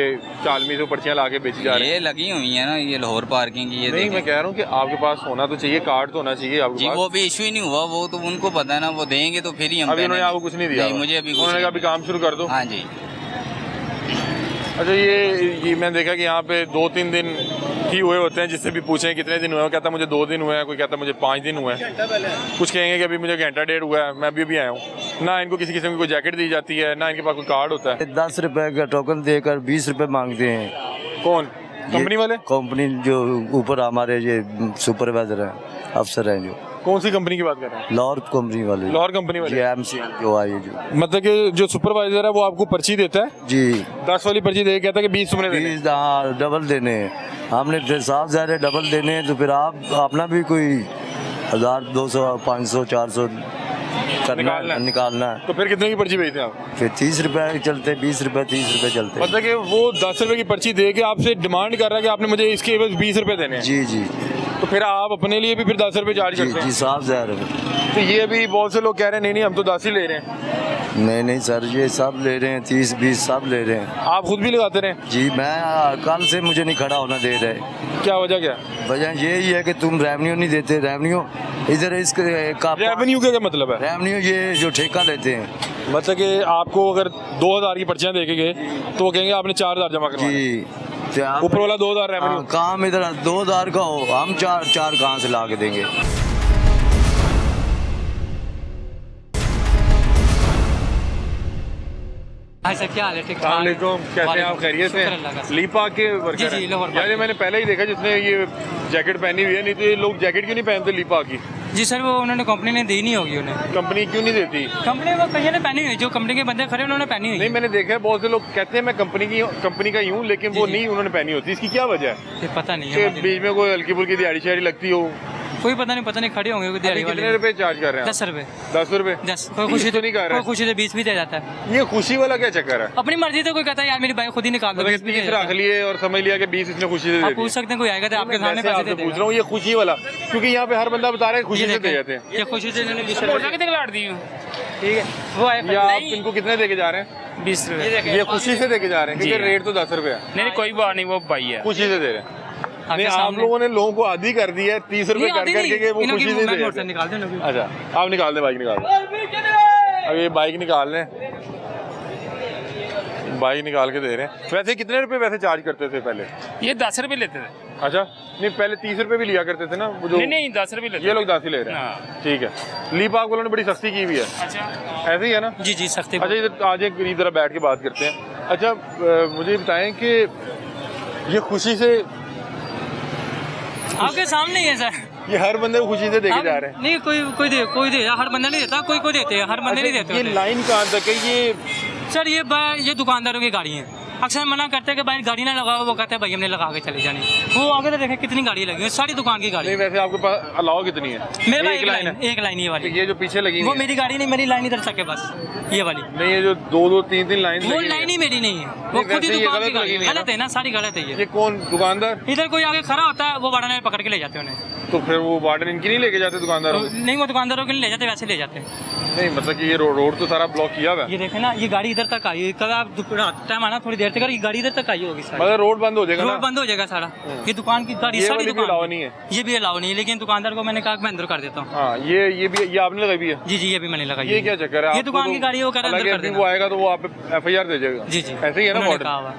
S1: चालमी से वो पर्चियाँ ला के बेची जा रही
S2: ये लगी हुई है ना, ये लाहौर पार्किंग की। ये
S1: नहीं, मैं कह रहा हूँ कि आपके पास होना तो चाहिए, कार्ड तो होना चाहिए आपके
S2: जी,
S1: पास।
S2: वो भी इशू ही नहीं हुआ, वो तो उनको पता है ना, वो देंगे तो फिर ही हम
S1: अभी उन्होंने आपको कुछ नहीं दिया?
S2: नहीं, मुझे अभी कुछ
S1: उन्होंने कहा अभी काम शुरू कर दो।
S2: हाँ जी।
S1: अच्छा, ये मैंने देखा कि यहाँ पे 2-3 दिन ही हुए होते हैं, जिससे भी पूछें कितने दिन हुए हैं, कहता मुझे 2 दिन हुए हैं, कोई कहता मुझे 5 दिन हुए हैं, कुछ कहेंगे कि अभी मुझे घंटा 1.5 हुआ है, मैं अभी आया हूँ। ना इनको किसी किस्म की कोई जैकेट दी जाती है, ना इनके पास कोई कार्ड होता है।
S12: 10 रुपए का टोकन देकर 20 रुपए मांगते हैं।
S1: कौन? कंपनी वाले?
S12: कंपनी जो ऊपर हमारे ये सुपरवाइजर हैं, अफसर हैं जो।
S1: कौन सी कंपनी की बात कर रहे हैं?
S12: लाहौर कंपनी वाले।
S1: लाहौर कंपनी वाले?
S12: JMC जो आई जो,
S1: मतलब कि जो सुपरवाइजर है वो आपको पर्ची देता है
S12: जी,
S1: 10 वाली पर्ची दे के कहता है कि 20 तुमने देने हैं।
S12: 20 हाँ डबल देने हैं। हमने साफ ज़ाहिर डबल देने हैं, तो फिर आप अपना भी कोई 1000 200 500 400 निकालना है।
S1: तो फिर कितने की पर्ची भेजते हैं आप?
S12: फिर 30 रुपए चलते, 20 रुपए 30 रुपए चलते।
S1: मतलब कि वो 10 रुपए की पर्ची दे के आपसे डिमांड कर रहा है कि आपने मुझे इसके एवज 20 रुपए देने हैं।
S12: जी जी।
S1: तो फिर आप अपने लिए भी फिर 10 रुपए चार्ज करते हैं?
S12: जी, साफ ज़ाहिर है।
S1: तो ये अभी बहुत से लोग कह रहे हैं नहीं हम तो 10 ही ले रहे हैं।
S12: नहीं सर, ये सब ले रहे हैं, 30-20 सब ले रहे हैं।
S1: आप खुद भी लगाते रहे?
S12: जी, मैं कल से मुझे नहीं खड़ा होना दे रहे।
S1: क्या वजह क्या?
S12: वजह यही है कि तुम रेवेन्यू नहीं देते, रेवेन्यू इधर इसका
S1: रेवेन्यू का क्या मतलब है?
S12: रेवेन्यू ये जो ठेका लेते हैं,
S1: मतलब कि आपको अगर 2000 की पर्चियां देके गए तो वो कहेंगे आपने 4000 जमा करवाए।
S12: जी
S1: ऊपर वाला 2000 रेवेन्यू।
S12: काम इधर 2000 का हो, हम चार कहाँ से ला के देंगे?
S13: हाय सर, क्या हाल है? ठीक
S1: अस्सलाम वालेकुम, कैसे हैं आप? खैरियत
S13: शुक्र अल्लाह का।
S1: से? लीपा के वर्कर
S13: जी,
S1: हैं।
S13: लाहौर
S1: यानी मैंने पहले ही देखा जिसने ये जैकेट पहनी हुई है, नहीं तो ये लोग जैकेट क्यों नहीं पहनते लीपा की?
S13: जी सर, वो उन्होंने कंपनी ने दी नहीं होगी उन्हें।
S1: कंपनी क्यों नहीं देती?
S13: कंपनी वो कहीं ने पहनी हुई, जो कंपनी के बंदे खड़े उन्होंने पहनी हुई।
S1: नहीं, मैंने देखा है बहुत से लोग कहते हैं मैं कंपनी का ही हूँ, लेकिन वो नहीं उन्होंने पहनी होती। इसकी क्या वजह है?
S13: ये पता नहीं
S1: कि
S13: है,
S1: बीच में कोई हल्की फुल्की दिहाड़ी शिहाड़ी लगती हो?
S13: कोई पता नहीं खड़े होंगे कोई दिहाड़ी वाले।
S1: कितने रुपए चार्ज कर रहे हैं?
S13: 10 रुपए।
S1: 10 रुपए?
S13: 10। कोई खुशी
S1: तो नहीं कर रहा
S13: कोई
S1: है।
S13: खुशी से 20 भी दे जाता है।
S1: ये खुशी वाला क्या चक्कर है?
S13: अपनी मर्जी से कोई कहता है यार मेरी बाइक खुद ही निकाल दो,
S1: मतलब
S13: 20 भी दे
S1: 30
S13: देता
S1: रख
S13: है।
S1: लिए और समझ लिया कि 20 इसने खुशी से दे
S13: आप
S1: दिए।
S13: पूछ सकते हैं, कोई आएगा तो आपके सामने
S1: वैसे
S13: पैसे
S1: आपसे
S13: दे
S1: पूछ रहा
S13: देगा।
S1: हूँ ये खुशी वाला, क्योंकि यहाँ पे हर बंदा बता रहा है खुशी से दे जाते हैं।
S13: ये खुशी से इन्होंने 20 रुपए दिखला दी हूँ, ठीक है। वो आए
S1: या आप इनको कितने देके जा रहे हैं?
S13: 20 रुपए।
S1: ये खुशी से देके जा रहे हैं, क्योंकि रेट तो 10 रुपए है।
S13: नहीं कोई बात नहीं, वो भाई है,
S1: खुशी से दे रहे हैं। नहीं, आप
S13: सामने-
S1: लोगों ने लोगों को आदी कर दी है 30 रुपए कर करके कि वो खुशी से दे जाते हैं।
S13: निकाल दो।
S1: अच्छा, आप निकाल दें, बाइक निकाल दें। अब ये बाइक निकाल लें, बाइक निकाल के दे रहे हैं। वैसे कितने रुपए वैसे चार्ज करते थे पहले?
S13: ये 10 रुपए लेते थे।
S1: अच्छा, नहीं पहले 30 रुपए भी लिया करते थे ना वो जो।
S13: नहीं 10 रुपए लेते।
S1: ये लोग 10 ही ले रहे हैं, ठीक है। लीप आप लोगों ने बड़ी सस्ती की हुई है।
S13: अच्छा,
S1: ऐसे ही है ना?
S13: जी जी सख्ती।
S1: अच्छा, इधर आज एक इधर बैठ के बात करते हैं। अच्छा, मुझे बताएं कि ये खुशी से
S13: आपके सामने ही है सर।
S1: ये हर बंदे को खुशी से देके जा रहे हैं।
S13: नहीं कोई दे, हर बंदा नहीं देता, कोई देते हैं, हर बंदे नहीं देते
S1: ये
S13: होते।
S1: लाइन कहाँ तक है? ये
S13: सर ये दुकानदारों की गाड़ी है। अक्सर मना करते हैं कि भाई गाड़ी ना लगाओ, वो कहते हैं भाई हमने लगा के चले जानी। वो आगे तो देखें कितनी गाड़ी लगी है, सारी दुकान की गाड़ी।
S1: नहीं, वैसे आपके पास अलाउ कितनी है?
S13: मेरे पास
S1: एक
S13: एक लाइन ये वाली।
S1: ये जो पीछे लगी
S13: वो
S1: है
S13: मेरी गाड़ी नहीं, मेरी लाइन इधर तक है बस, ये वाली।
S1: नहीं, ये जो 2 3 लाइन
S13: वो लाइन ही मेरी नहीं है, वो खुद ही
S1: वैसे ये
S13: दुकान की
S1: गलत
S13: गाड़ी
S1: लगी
S13: है।
S1: हुई है
S13: गलत है ना, सारी गलत है
S1: ये कौन दुकानदार?
S13: इधर कोई आगे खड़ा होता है, वो वार्डन पकड़ के ले जाते हैं उन्हें।
S1: तो फिर वो वार्डन इनकी नहीं लेके जाते दुकानदारों को?
S13: नहीं, वो दुकानदारों के लिए ले जाते, वैसे ले जाते हैं।
S1: नहीं, मतलब कि ये रोड तो सारा ब्लॉक किया हुआ है।
S13: ये देखे ना, ये गाड़ी इधर तक आई है। कल आप रात टाइम आना, थोड़ी देर तक ये गाड़ी इधर तक आई होगी सारी।
S1: मतलब रोड बंद हो जाएगा ना?
S13: रोड बंद हो जाएगा सारा। ये दुकान की गाड़ी
S1: ये
S13: सारी
S1: वाली भी
S13: दुकान
S1: अलाउ नहीं है?
S13: ये भी अलाउ नहीं है, लेकिन दुकानदार को मैंने कहा मैं अंदर कर देता हूँ।
S1: हाँ, ये भी ये आपने लगाई भी है?
S13: जी ये भी मैंने लगाई।
S1: ये क्या चक्कर है?
S13: ये दुकान की गाड़ी है, वो कह रहा है अंदर कर देना।
S1: वो आएगा तो वो आप FIR दे जाएगा।
S13: जी
S1: ऐसे ही है ना
S13: उन्होंने
S1: मॉडल?
S13: कहा हुआ।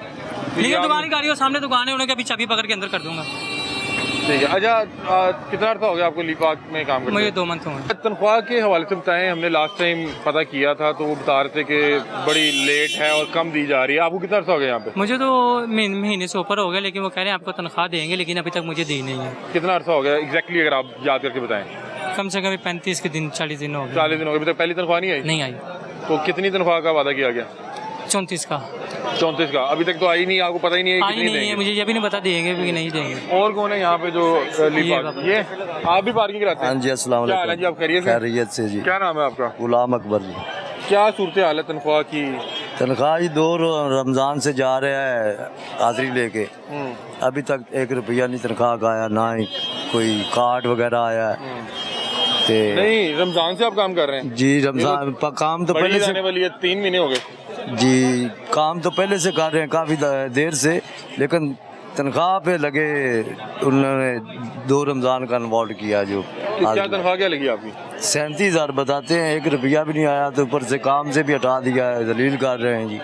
S13: लेकिन दुकान की गाड़ी, वो सामने दुकान है, उन्हें अभी चाबी पकड़ के अंदर कर दूंगा।
S1: ठीक है। अच्छा, कितना अर्सा हो गया आपको लीपाक में काम करते?
S13: मुझे 2 मंथ हुए।
S1: तनख्वाह के हवाले से बताएं। हमने लास्ट टाइम पता किया था तो वो बता रहे थे कि बड़ी लेट है और कम दी जा रही है। आपको कितना अर्सा हो गया यहाँ पे?
S13: मुझे तो महीने से ऊपर हो गया, लेकिन वो कह रहे हैं आपको तनख्वाह देंगे, लेकिन अभी तक मुझे दी नहीं है।
S1: कितना अर्सा हो गया एग्जैक्टली, अगर आप याद करके बताएं?
S13: कम से कम 35 के दिन, 40 दिन हो गए।
S1: 40 दिन हो गए, अभी तक पहली तनख्वाह नहीं आई?
S13: नहीं आई।
S1: तो कितनी तनख्वाह का वादा किया गया?
S13: 34 का।
S1: 34 का अभी तक तो आई नहीं, आपको पता ही नहीं है
S13: आई
S1: कितनी
S13: नहीं है,
S1: देंगे?
S13: मुझे ये भी नहीं पता देंगे कि नहीं देंगे।
S1: और कौन है यहाँ पे जो लीपाक? ये आप भी पार्किंग कराते हैं?
S12: हाँ जी, अस्सलाम
S1: क्या हाल है जी? आप खैरियत से?
S12: खैरियत से जी।
S1: क्या नाम है आपका?
S12: गुलाम अकबर जी।
S1: क्या सूरत हाल है तनख्वाह की?
S12: तनख्वाह जी 2 रमज़ान से जा रहे हैं हाजिरी लेके, अभी तक 1 रुपया नहीं तनख्वाह का आया, ना ही कोई कार्ड वगैरह आया है।
S1: नहीं, रमजान से आप काम कर रहे हैं?
S12: जी, रमजान काम तो पहले से
S1: आने वाली है, 3 महीने हो गए
S12: जी, काम तो पहले से कर रहे हैं काफ़ी देर से, लेकिन तनख्वाह पे लगे उन्होंने 2 रमज़ान का इन्वॉल्व किया। जो
S1: क्या तनख्वाह क्या लगी आपकी?
S12: 37,000 बताते हैं, 1 रुपया भी नहीं आया, तो ऊपर से काम से भी हटा दिया है, दलील कर रहे हैं जी।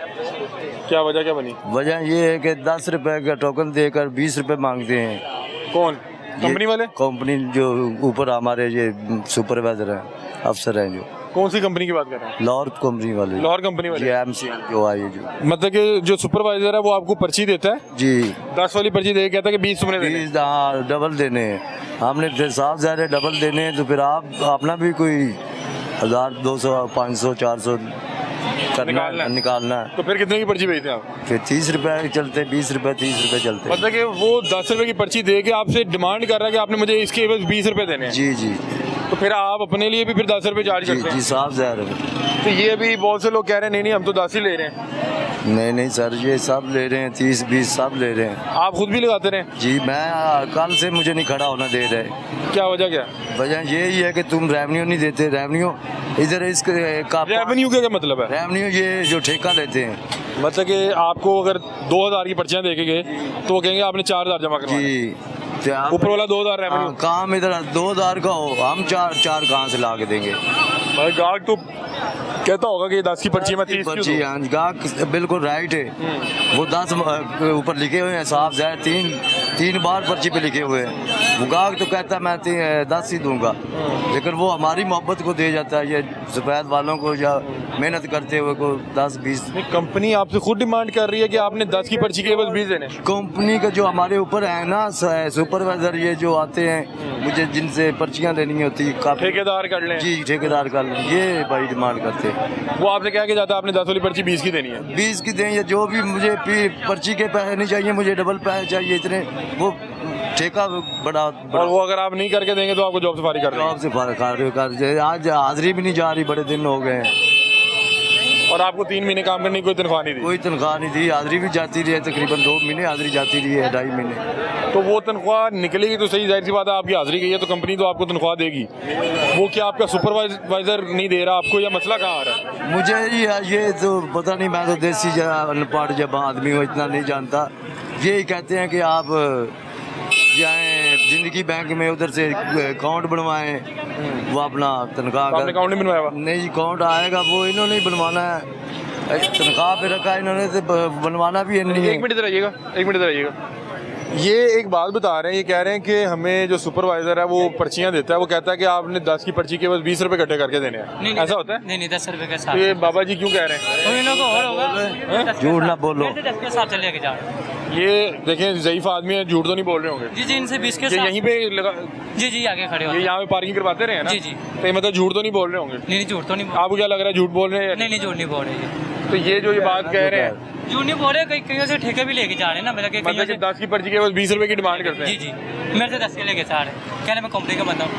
S1: क्या वजह क्या बनी?
S12: वजह ये है कि 10 रुपए का टोकन देकर 20 रुपए मांगते हैं।
S1: कौन? कंपनी वाले?
S12: कंपनी जो ऊपर हमारे ये सुपरवाइजर हैं, अफसर हैं जो।
S1: कौन सी कंपनी की बात कर रहे हैं?
S12: लाहौर कंपनी वाले।
S1: लाहौर कंपनी वाले?
S12: MC जो आई है जो।
S1: मतलब कि जो सुपरवाइजर है वो आपको पर्ची देता है?
S12: जी,
S1: 10 वाली पर्ची दे के कहता है कि 20 तुमने देने हैं।
S12: 20 हाँ, डबल देने हैं। हमने फिर साफ ज़ाहिर डबल देने हैं, तो फिर आप अपना भी कोई 1000 200 500 400 निकालना है।
S1: तो फिर कितने की पर्ची भेजते हैं आप?
S12: फिर 30 रुपए चलते, 20 रुपए 30 रुपए चलते।
S1: मतलब कि वो 10 रुपए की पर्ची दे के आपसे डिमांड कर रहा है कि आपने मुझे इसके एवज 20 रुपए देने हैं।
S12: जी जी।
S1: तो फिर आप अपने लिए भी फिर 10 रुपए चार्ज करते हैं?
S12: जी, साफ ज़ाहिर है।
S1: तो ये भी बहुत से लोग कह रहे हैं नहीं हम तो 10 ही ले रहे हैं।
S12: नहीं सर, ये सब ले रहे हैं, 30 20 सब ले रहे हैं।
S1: आप खुद भी लगाते रहे?
S12: जी, मैं कल से मुझे नहीं खड़ा होना दे रहे।
S1: क्या वजह क्या?
S12: वजह यही है कि तुम रेवेन्यू नहीं देते। रेवेन्यू इधर इसका
S1: रेवेन्यू का क्या मतलब है?
S12: रेवेन्यू ये जो ठेका लेते हैं,
S1: मतलब कि आपको अगर 2000 की पर्चियां देके गए तो वो कहेंगे आपने 4000 जमा करवाए।
S12: जी,
S1: ऊपर वाला 2000 रेवेन्यू।
S12: काम इधर 2000 का हो, हम चार कहाँ से ला के देंगे?
S1: भाई गाहक तो कहता होगा कि 10 की पर्ची में 30
S12: पर्ची, हाँ गाहक बिल्कुल राइट है। वो 10 ऊपर लिखे हुए हैं साफ ज़ाहिर, तीन बार पर्ची पे लिखे हुए हैं। वो गाहक तो कहता है मैं 10 ही दूंगा, लेकिन वो हमारी मोहब्बत को दे जाता है, ये सफ़ेद वालों को या मेहनत करते हुए को 10-20।
S1: कंपनी आपसे खुद डिमांड कर रही है कि आपने 10 की पर्ची के बस 20 देने।
S12: कंपनी का जो हमारे ऊपर है ना सुपरवाइजर, ये जो आते हैं मुझे जिनसे पर्चियाँ लेनी होती है,
S1: ठेकेदार कर लें
S12: जी, ठेकेदार कर लें, ये भाई डिमांड करते हैं।
S1: वो आपसे क्या जाता है आपने 10 वाली पर्ची 20 की देनी है,
S12: 20 की दें, या जो भी मुझे पर्ची के पैसे नहीं चाहिए, मुझे डबल पैसे चाहिए इतने, वो ठेका बड़ा।
S1: और वो अगर आप नहीं करके देंगे तो आपको जॉब से फारिग कर देंगे।
S12: जॉब से फारिग कर, आज हाजिरी भी नहीं जा रही, बड़े दिन हो गए हैं।
S1: और आपको 3 महीने काम करने की कोई तनख्वाह नहीं दी?
S12: कोई तनख्वाह नहीं दी, हाजिरी भी जाती रही है, तकरीबन 2 महीने हाजिरी जाती रही है, 2.5 महीने।
S1: तो वो तनख्वाह निकलेगी तो सही, जाहिर सी बात है आपकी हाजिरी गई है तो कंपनी तो आपको तनख्वाह देगी। वो क्या आपका सुपरवाइजर नहीं दे रहा आपको, या मसला कहाँ आ रहा है?
S12: मुझे ये तो पता नहीं, मैं तो देसी अनपढ़ जब आदमी हूँ, इतना नहीं जानता। यही कहते हैं कि आप जाएं जिंदगी बैंक में, उधर से अकाउंट बनवाएं, वो अपना तनख्वाह।
S1: आपने अकाउंट नहीं बनवाया हुआ?
S12: नहीं, अकाउंट आएगा, वो इन्होंने ही बनवाना है, तनख्वाह पे रखा है इन्होंने, तो बनवाना भी नहीं है।
S1: 1 मिनट इधर आइएगा, 1 मिनट इधर आइएगा। ये एक बात बता रहे हैं, ये कह रहे हैं कि हमें जो सुपरवाइजर है वो पर्चियां देता है, वो कहता है कि आपने 10 की पर्ची के बस 20 रुपए इकट्ठे करके देने हैं। ऐसा होता है?
S13: नहीं 10 रुपए के
S1: तो
S13: साथ।
S1: ये बाबा जी क्यों कह रहे हैं?
S12: झूठ ना बोलो।
S13: 10 के साथ चले के जाओ।
S1: ये देखें ज़ईफ आदमी है, झूठ तो नहीं बोल रहे होंगे?
S13: जी इनसे 20 के
S1: ये
S13: साथ
S1: यहीं पे लगा,
S13: जी आगे खड़े हो।
S1: ये यहाँ पे पार्किंग करवाते रहे हैं ना?
S13: जी।
S1: तो ये मतलब झूठ तो नहीं बोल रहे होंगे?
S13: नहीं झूठ तो नहीं।
S1: आपको क्या लग रहा है झूठ बोल रहे हैं?
S13: नहीं झूठ नहीं बोल रहे।
S1: तो ये जो ये बात कह रहे हैं,
S13: झूठ नहीं बोल रहे, कहीं से ठेके भी लेके जा रहे हैं ना, मतलब
S1: कि 10 की पर्ची के बस 20 रुपए की डिमांड करते हैं।
S13: जी मेरे से 10 के लेके जा रहे हैं, कह रहे मैं कंपनी का बंदा हूँ,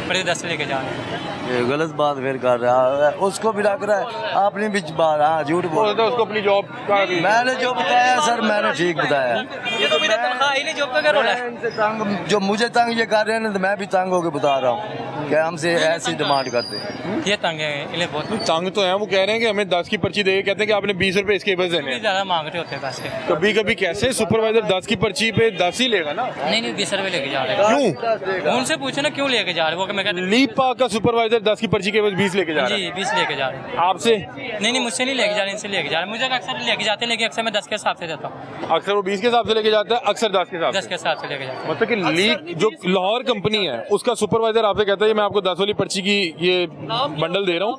S13: मेरे 10 से लेके जा रहे हैं।
S12: ये गलत बात फिर कर रहा है, उसको भी लग रहा है आपने भी बार, हाँ झूठ बोल,
S1: उसको अपनी जॉब का भी
S12: मैंने जो बताया सर, मैंने ठीक बताया।
S13: ये तो मेरा तनख्वाह ही नहीं, जॉब का क्या रोल है?
S12: जो मुझे तंग ये कर रहे हैं ना, तो मैं भी तंग होकर बता रहा हूँ कि हमसे ऐसी डिमांड करते हैं।
S13: ये तंग है, इन्हें बहुत
S1: तंग तो है। वो कह रहे हैं कि हमें 10 की पर्ची दे, कहते हैं कि आपने 20 रुपए इसके बस देने हैं।
S13: ज्यादा मांगते होते हैं पैसे।
S1: कभी कभी कैसे सुपरवाइजर 10 की पर्ची पे 10 ही लेगा ना?
S13: नहीं 20 रुपए लेके जा रहे हैं।
S1: क्यों?
S13: उनसे पूछो ना क्यों लेके जा रहे हैं, वो मैं कहता
S1: लीप पार्क का सुपरवाइजर 10 की पर्ची के बस 20 लेके जा रहा है।
S13: जी 20 लेके जा रहे हैं।
S1: आपसे?
S13: नहीं मुझसे नहीं लेके जा रहे, इनसे लेके जा रहे हैं। मुझे अक्सर लेके जाते हैं, लेकिन अक्सर मैं 10 के हिसाब से देता हूँ।
S1: अक्सर वो 20 के हिसाब से लेके जाता है, अक्सर 10 के हिसाब से।
S13: 10 के हिसाब से लेके जाता है।
S1: मतलब कि लीक जो लाहौर कंपनी है उसका सुपरवाइजर आपसे कहता है मैं आपको 10 वाली पर्ची की ये बंडल दे रहा हूँ।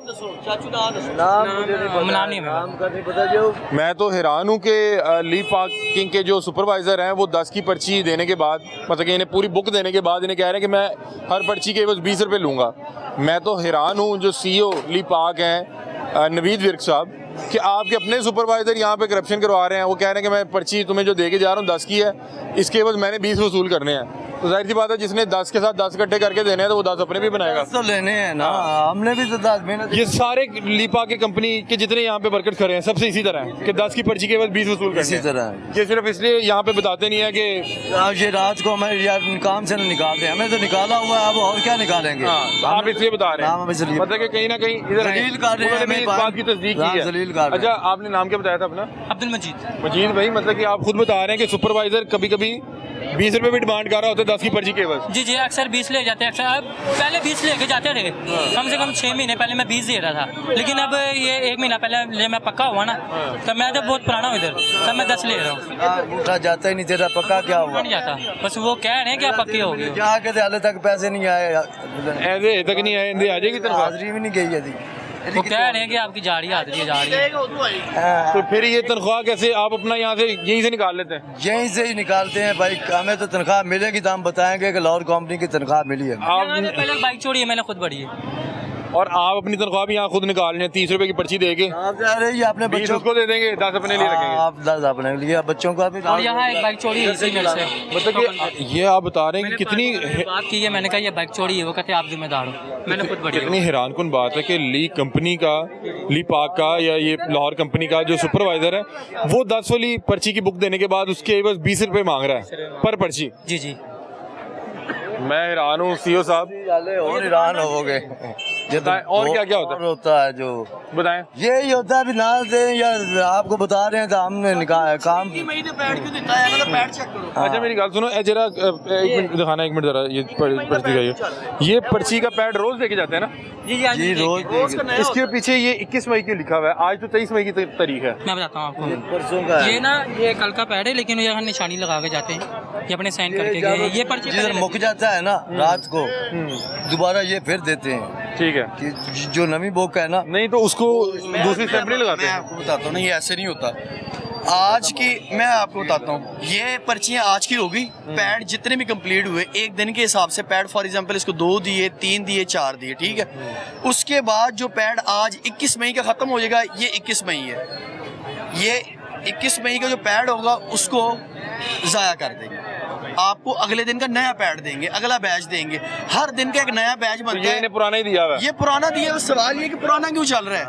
S1: मैं तो हैरान हूँ कि लीप पार्किंग के जो सुपरवाइजर हैं वो 10 की पर्ची देने के बाद, मतलब कि इन्हें पूरी बुक देने के बाद इन्हें कह रहे हैं कि मैं हर पर्ची के बस 20 रुपए लूँगा। मैं तो हैरान हूँ जो CEO लीप पार्क हैं नवीद विर्क साहब, कि आपके अपने सुपरवाइजर यहाँ पे करप्शन करवा रहे हैं। वो कह रहे हैं कि मैं पर्ची तुम्हें जो दे के जा रहा हूँ 10 की है, इसके बाद मैंने 20 वसूल करने हैं। तो जाहिर सी बात है जिसने 10 के साथ 10 इकट्ठे करके देने हैं तो वो 10 अपने भी बनाएगा।
S12: तो लेने हैं ना, हमने भी तो 10 मेहनत।
S1: ये सारे लीपा के कंपनी के जितने यहाँ पे वर्कर्स खड़े हैं सबसे इसी तरह है कि 10 की पर्ची के बाद 20 वसूल करने हैं।
S12: इसी तरह है।
S1: ये सिर्फ इसलिए यहाँ पे बताते नहीं है कि
S12: ये रात को हमें यार काम से नहीं निकालते, हमें तो निकाला हुआ है, अब और क्या निकालेंगे।
S1: आप इसलिए बता रहे हैं मतलब कि कहीं ना कहीं इधर
S12: जलील कर रहे हैं,
S1: इस बात की तस्दीक की है।
S12: जलील कर।
S1: अच्छा आपने नाम क्या बताया था अपना?
S13: अब्दुल
S1: मजीद भाई, मतलब कि आप खुद बता रहे हैं कि सुपरवाइजर कभी कभी 20 रुपए भी डिमांड कर रहा होता है 10 की पर्ची के बस।
S13: जी अक्सर 20 ले जाते हैं। अक्सर पहले 20 लेके जाते थे, कम से कम 6 महीने पहले मैं 20 दे रहा था, लेकिन अब ये 1 महीना पहले मैं पक्का हुआ ना, तो मैं जब बहुत पुराना हूँ इधर, तब मैं 10 ले रहा हूँ।
S12: उठा जाता ही नहीं तेरा, पक्का क्या हुआ?
S13: नहीं जाता, बस वो कह रहे हैं कि आप पक्के हो गए।
S12: यहाँ के हाले तक पैसे नहीं आए,
S1: ऐसे तक नहीं आए, आ जाएगी तनख्वाह।
S12: हाजिरी भी नहीं गई है।
S13: वो कह रहे हैं कि आपकी जा रही है।
S1: तो फिर ये तनख्वाह कैसे आप अपना यहाँ से यहीं से निकाल लेते हैं?
S12: यहीं से ही निकालते हैं भाई, हमें तो तनख्वाह मिलेगी तो हम बताएंगे कि लाहौर कंपनी की तनख्वाह मिली है।
S13: पहले बाइक छोड़ी है मैंने, खुद बढ़ी है।
S1: और आप अपनी तनख्वाह भी यहाँ खुद निकाल रहे हैं 30 रुपए की पर्ची दे के?
S12: आप जा रहे हैं अपने बच्चों
S1: को दे देंगे, 10 अपने लिए रखेंगे।
S12: आप 10 अपने लिए, बच्चों का भी।
S13: और यहाँ एक बाइक चोरी है इसी मेरे से।
S1: मतलब कि ये आप बता रहे हैं कि कितनी
S13: बात की है, मैंने कहा ये बाइक चोरी है, वो कहते आप जिम्मेदार हो, मैंने खुद बढ़ी।
S1: कितनी हैरान कुन बात है कि ली कंपनी का, ली पार्क का या ये लाहौर कंपनी का जो सुपरवाइजर है वो 10 वाली पर्ची की बुक देने के बाद उसके बस 20 रुपए मांग रहा है पर पर्ची।
S13: जी
S1: मैं हैरान हूँ CEO साहब।
S12: और हैरान हो गए।
S1: और क्या क्या
S12: होता है जो
S1: बताएं?
S12: यही होता है भी ना दें या आपको बता रहे हैं तो हमने काम
S1: अच्छा मेरी बात सुनो जरा एक मिनट दिखाना, एक मिनट जरा ये पर्ची दिखाइए। ये पर्ची का पैड रोज लेके जाते हैं ना?
S12: जी रोज।
S1: इसके पीछे ये 21 मई की लिखा हुआ है, आज तो 23 मई की तारीख है।
S13: मैं बताता हूँ आपको,
S12: परसों का
S13: ये ना ये कल का पैड है, लेकिन यहाँ निशानी लगा के जाते हैं, ये अपने साइन करके गए। ये पर्ची
S12: जिधर मुक जाता है ना रात को दोबारा ये फिर देते हैं।
S1: ठीक है
S12: कि जो नवी बुक है ना,
S1: नहीं तो उसको दूसरी स्टैंप नहीं लगाते
S3: मैं
S1: हैं।
S3: आपको बताता हूँ ना, ये ऐसे नहीं होता। आज की मैं आपको बताता हूँ, ये पर्चियाँ आज की होगी। पैड जितने भी कंप्लीट हुए एक दिन के हिसाब से पैड, फॉर एग्जांपल इसको 2 दिए, 3 दिए, 4 दिए, ठीक है। उसके बाद जो पैड आज 21 मई का ख़त्म हो जाएगा, ये 21 मई है, ये 21 मई का जो पैड होगा उसको ज़ाया कर देंगे। आपको अगले दिन का नया पैड देंगे, अगला बैच देंगे, हर दिन का एक नया बैच बनता
S1: ये
S3: है।
S1: इन्हें पुराना ही दिया हुआ है।
S3: ये पुराना दिया है, सवाल ये कि पुराना क्यों चल रहा है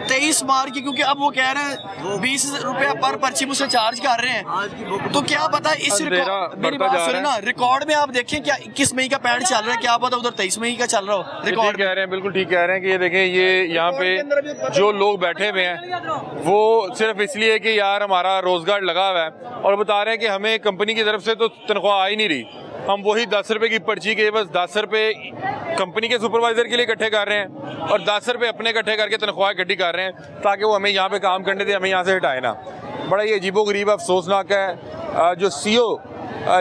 S3: 23 मार्च की, क्योंकि अब वो कह रहे हैं 20 रुपया पर पर्ची मुझसे चार्ज कर रहे हैं। तो क्या पता इस मेरी बात सुने ना, रिकॉर्ड में आप देखें क्या 21 मई का पैड चल रहा है, क्या पता उधर 23 मई का चल रहा हो रिकॉर्ड
S1: कह रहे हैं, बिल्कुल ठीक कह रहे हैं कि ये देखें, ये यहाँ पे जो लोग बैठे हुए हैं वो सिर्फ इसलिए कि यार हमारा रोजगार लगा हुआ है, और बता रहे हैं कि हमें कंपनी की तरफ से तो तनख्वाह आ ही नहीं रही, हम वही 10 रुपए की पर्ची के बस 10 रुपए कंपनी के सुपरवाइजर के लिए इकट्ठे कर रहे हैं और 10 रुपए अपने इकट्ठे करके तनख्वाह इकट्ठी कर रहे हैं ताकि वो हमें यहाँ पे काम करने दे, हमें यहाँ से हटाए ना। बड़ा ये अजीबोगरीब अफसोसनाक है। जो सीओ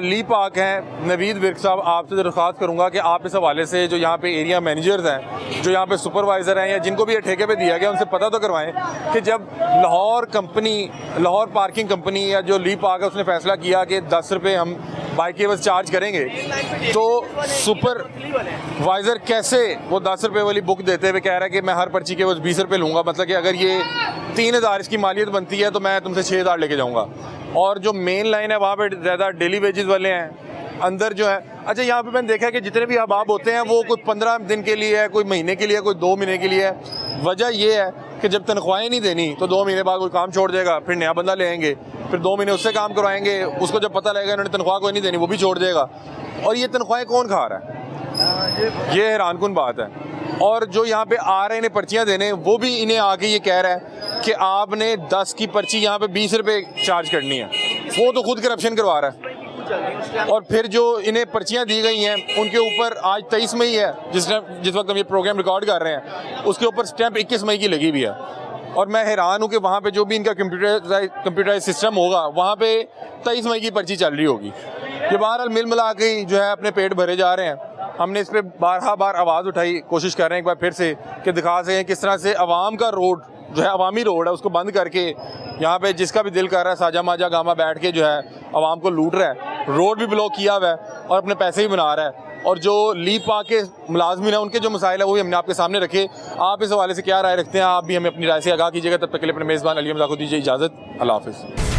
S1: ली पाक हैं नवीद विर्क साहब, आपसे दरख्वास्त करूँगा कि आप इस हवाले से जो यहाँ पे एरिया मैनेजर्स हैं, जो यहाँ पे सुपरवाइज़र हैं या जिनको भी ये ठेके पे दिया गया, उनसे पता तो करवाएं कि जब लाहौर पार्किंग कंपनी या जो ली पाक है उसने फैसला किया कि 10 रुपये हम बाइक के बस चार्ज करेंगे, तो सुपरवाइज़र कैसे वो 10 रुपये वाली बुक देते हुए कह रहा है कि मैं हर पर्ची के बस 20 रुपये लूँगा, मतलब कि अगर ये 3000 इसकी मालियत बनती है तो मैं तुमसे 6000 लेके जाऊँगा। और जो मेन लाइन है वहाँ पे ज़्यादा डेली वेजेस वाले हैं, अंदर जो है। अच्छा यहाँ पे मैंने देखा है कि जितने भी अहबाब होते हैं वो कोई 15 दिन के लिए है, कोई महीने के लिए है, कोई 2 महीने के लिए है। वजह ये है कि जब तनख्वाहें नहीं देनी तो 2 महीने बाद कोई काम छोड़ देगा, फिर नया बंदा ले आएंगे, फिर 2 महीने उससे काम करवाएंगे, उसको जब पता लगेगा इन्होंने तनख्वाह कोई नहीं देनी वो भी छोड़ देगा। और ये तनख्वाहें कौन खा रहा है? ये हैरानकुन बात है। और जो यहाँ पे आ रहे हैं इन्हें पर्चियाँ देने, वो भी इन्हें आके ये कह रहा है कि आपने 10 की पर्ची यहाँ पे 20 रुपये चार्ज करनी है, वो तो खुद करप्शन करवा रहा है। और फिर जो इन्हें पर्चियाँ दी गई हैं उनके ऊपर आज 23 मई है, जिस वक्त हम ये प्रोग्राम रिकॉर्ड कर रहे हैं, उसके ऊपर स्टैंप 21 मई की लगी हुई है। और मैं हैरान हूँ कि वहाँ पे जो भी इनका कंप्यूटराइज सिस्टम होगा वहाँ पे 23 मई की पर्ची चल रही होगी। ये बहरहाल मिल मिला के जो है अपने पेट भरे जा रहे हैं। हमने इस पर बार आवाज़ उठाई, कोशिश कर रहे हैं एक बार फिर से कि दिखा सकें किस तरह से अवाम का रोड जो है, अवामी रोड है, उसको बंद करके यहाँ पे जिसका भी दिल कर रहा है साजा माजा गामा बैठ के जो है अवाम को लूट रहा है, रोड भी ब्लॉक किया हुआ है और अपने पैसे ही बना रहा है। और जो ली पा के मुलाजमिन है उनके जो मसाइल है वो भी हमने आपके सामने रखे। आप इस हवाले से क्या राय रखते हैं? आप भी हमें अपनी राय से आगाह कीजिएगा। तब तक के लिए अपने मेज़बान अली हमजा को दीजिए इजाज़त। अल्लाह हाफ़िज़।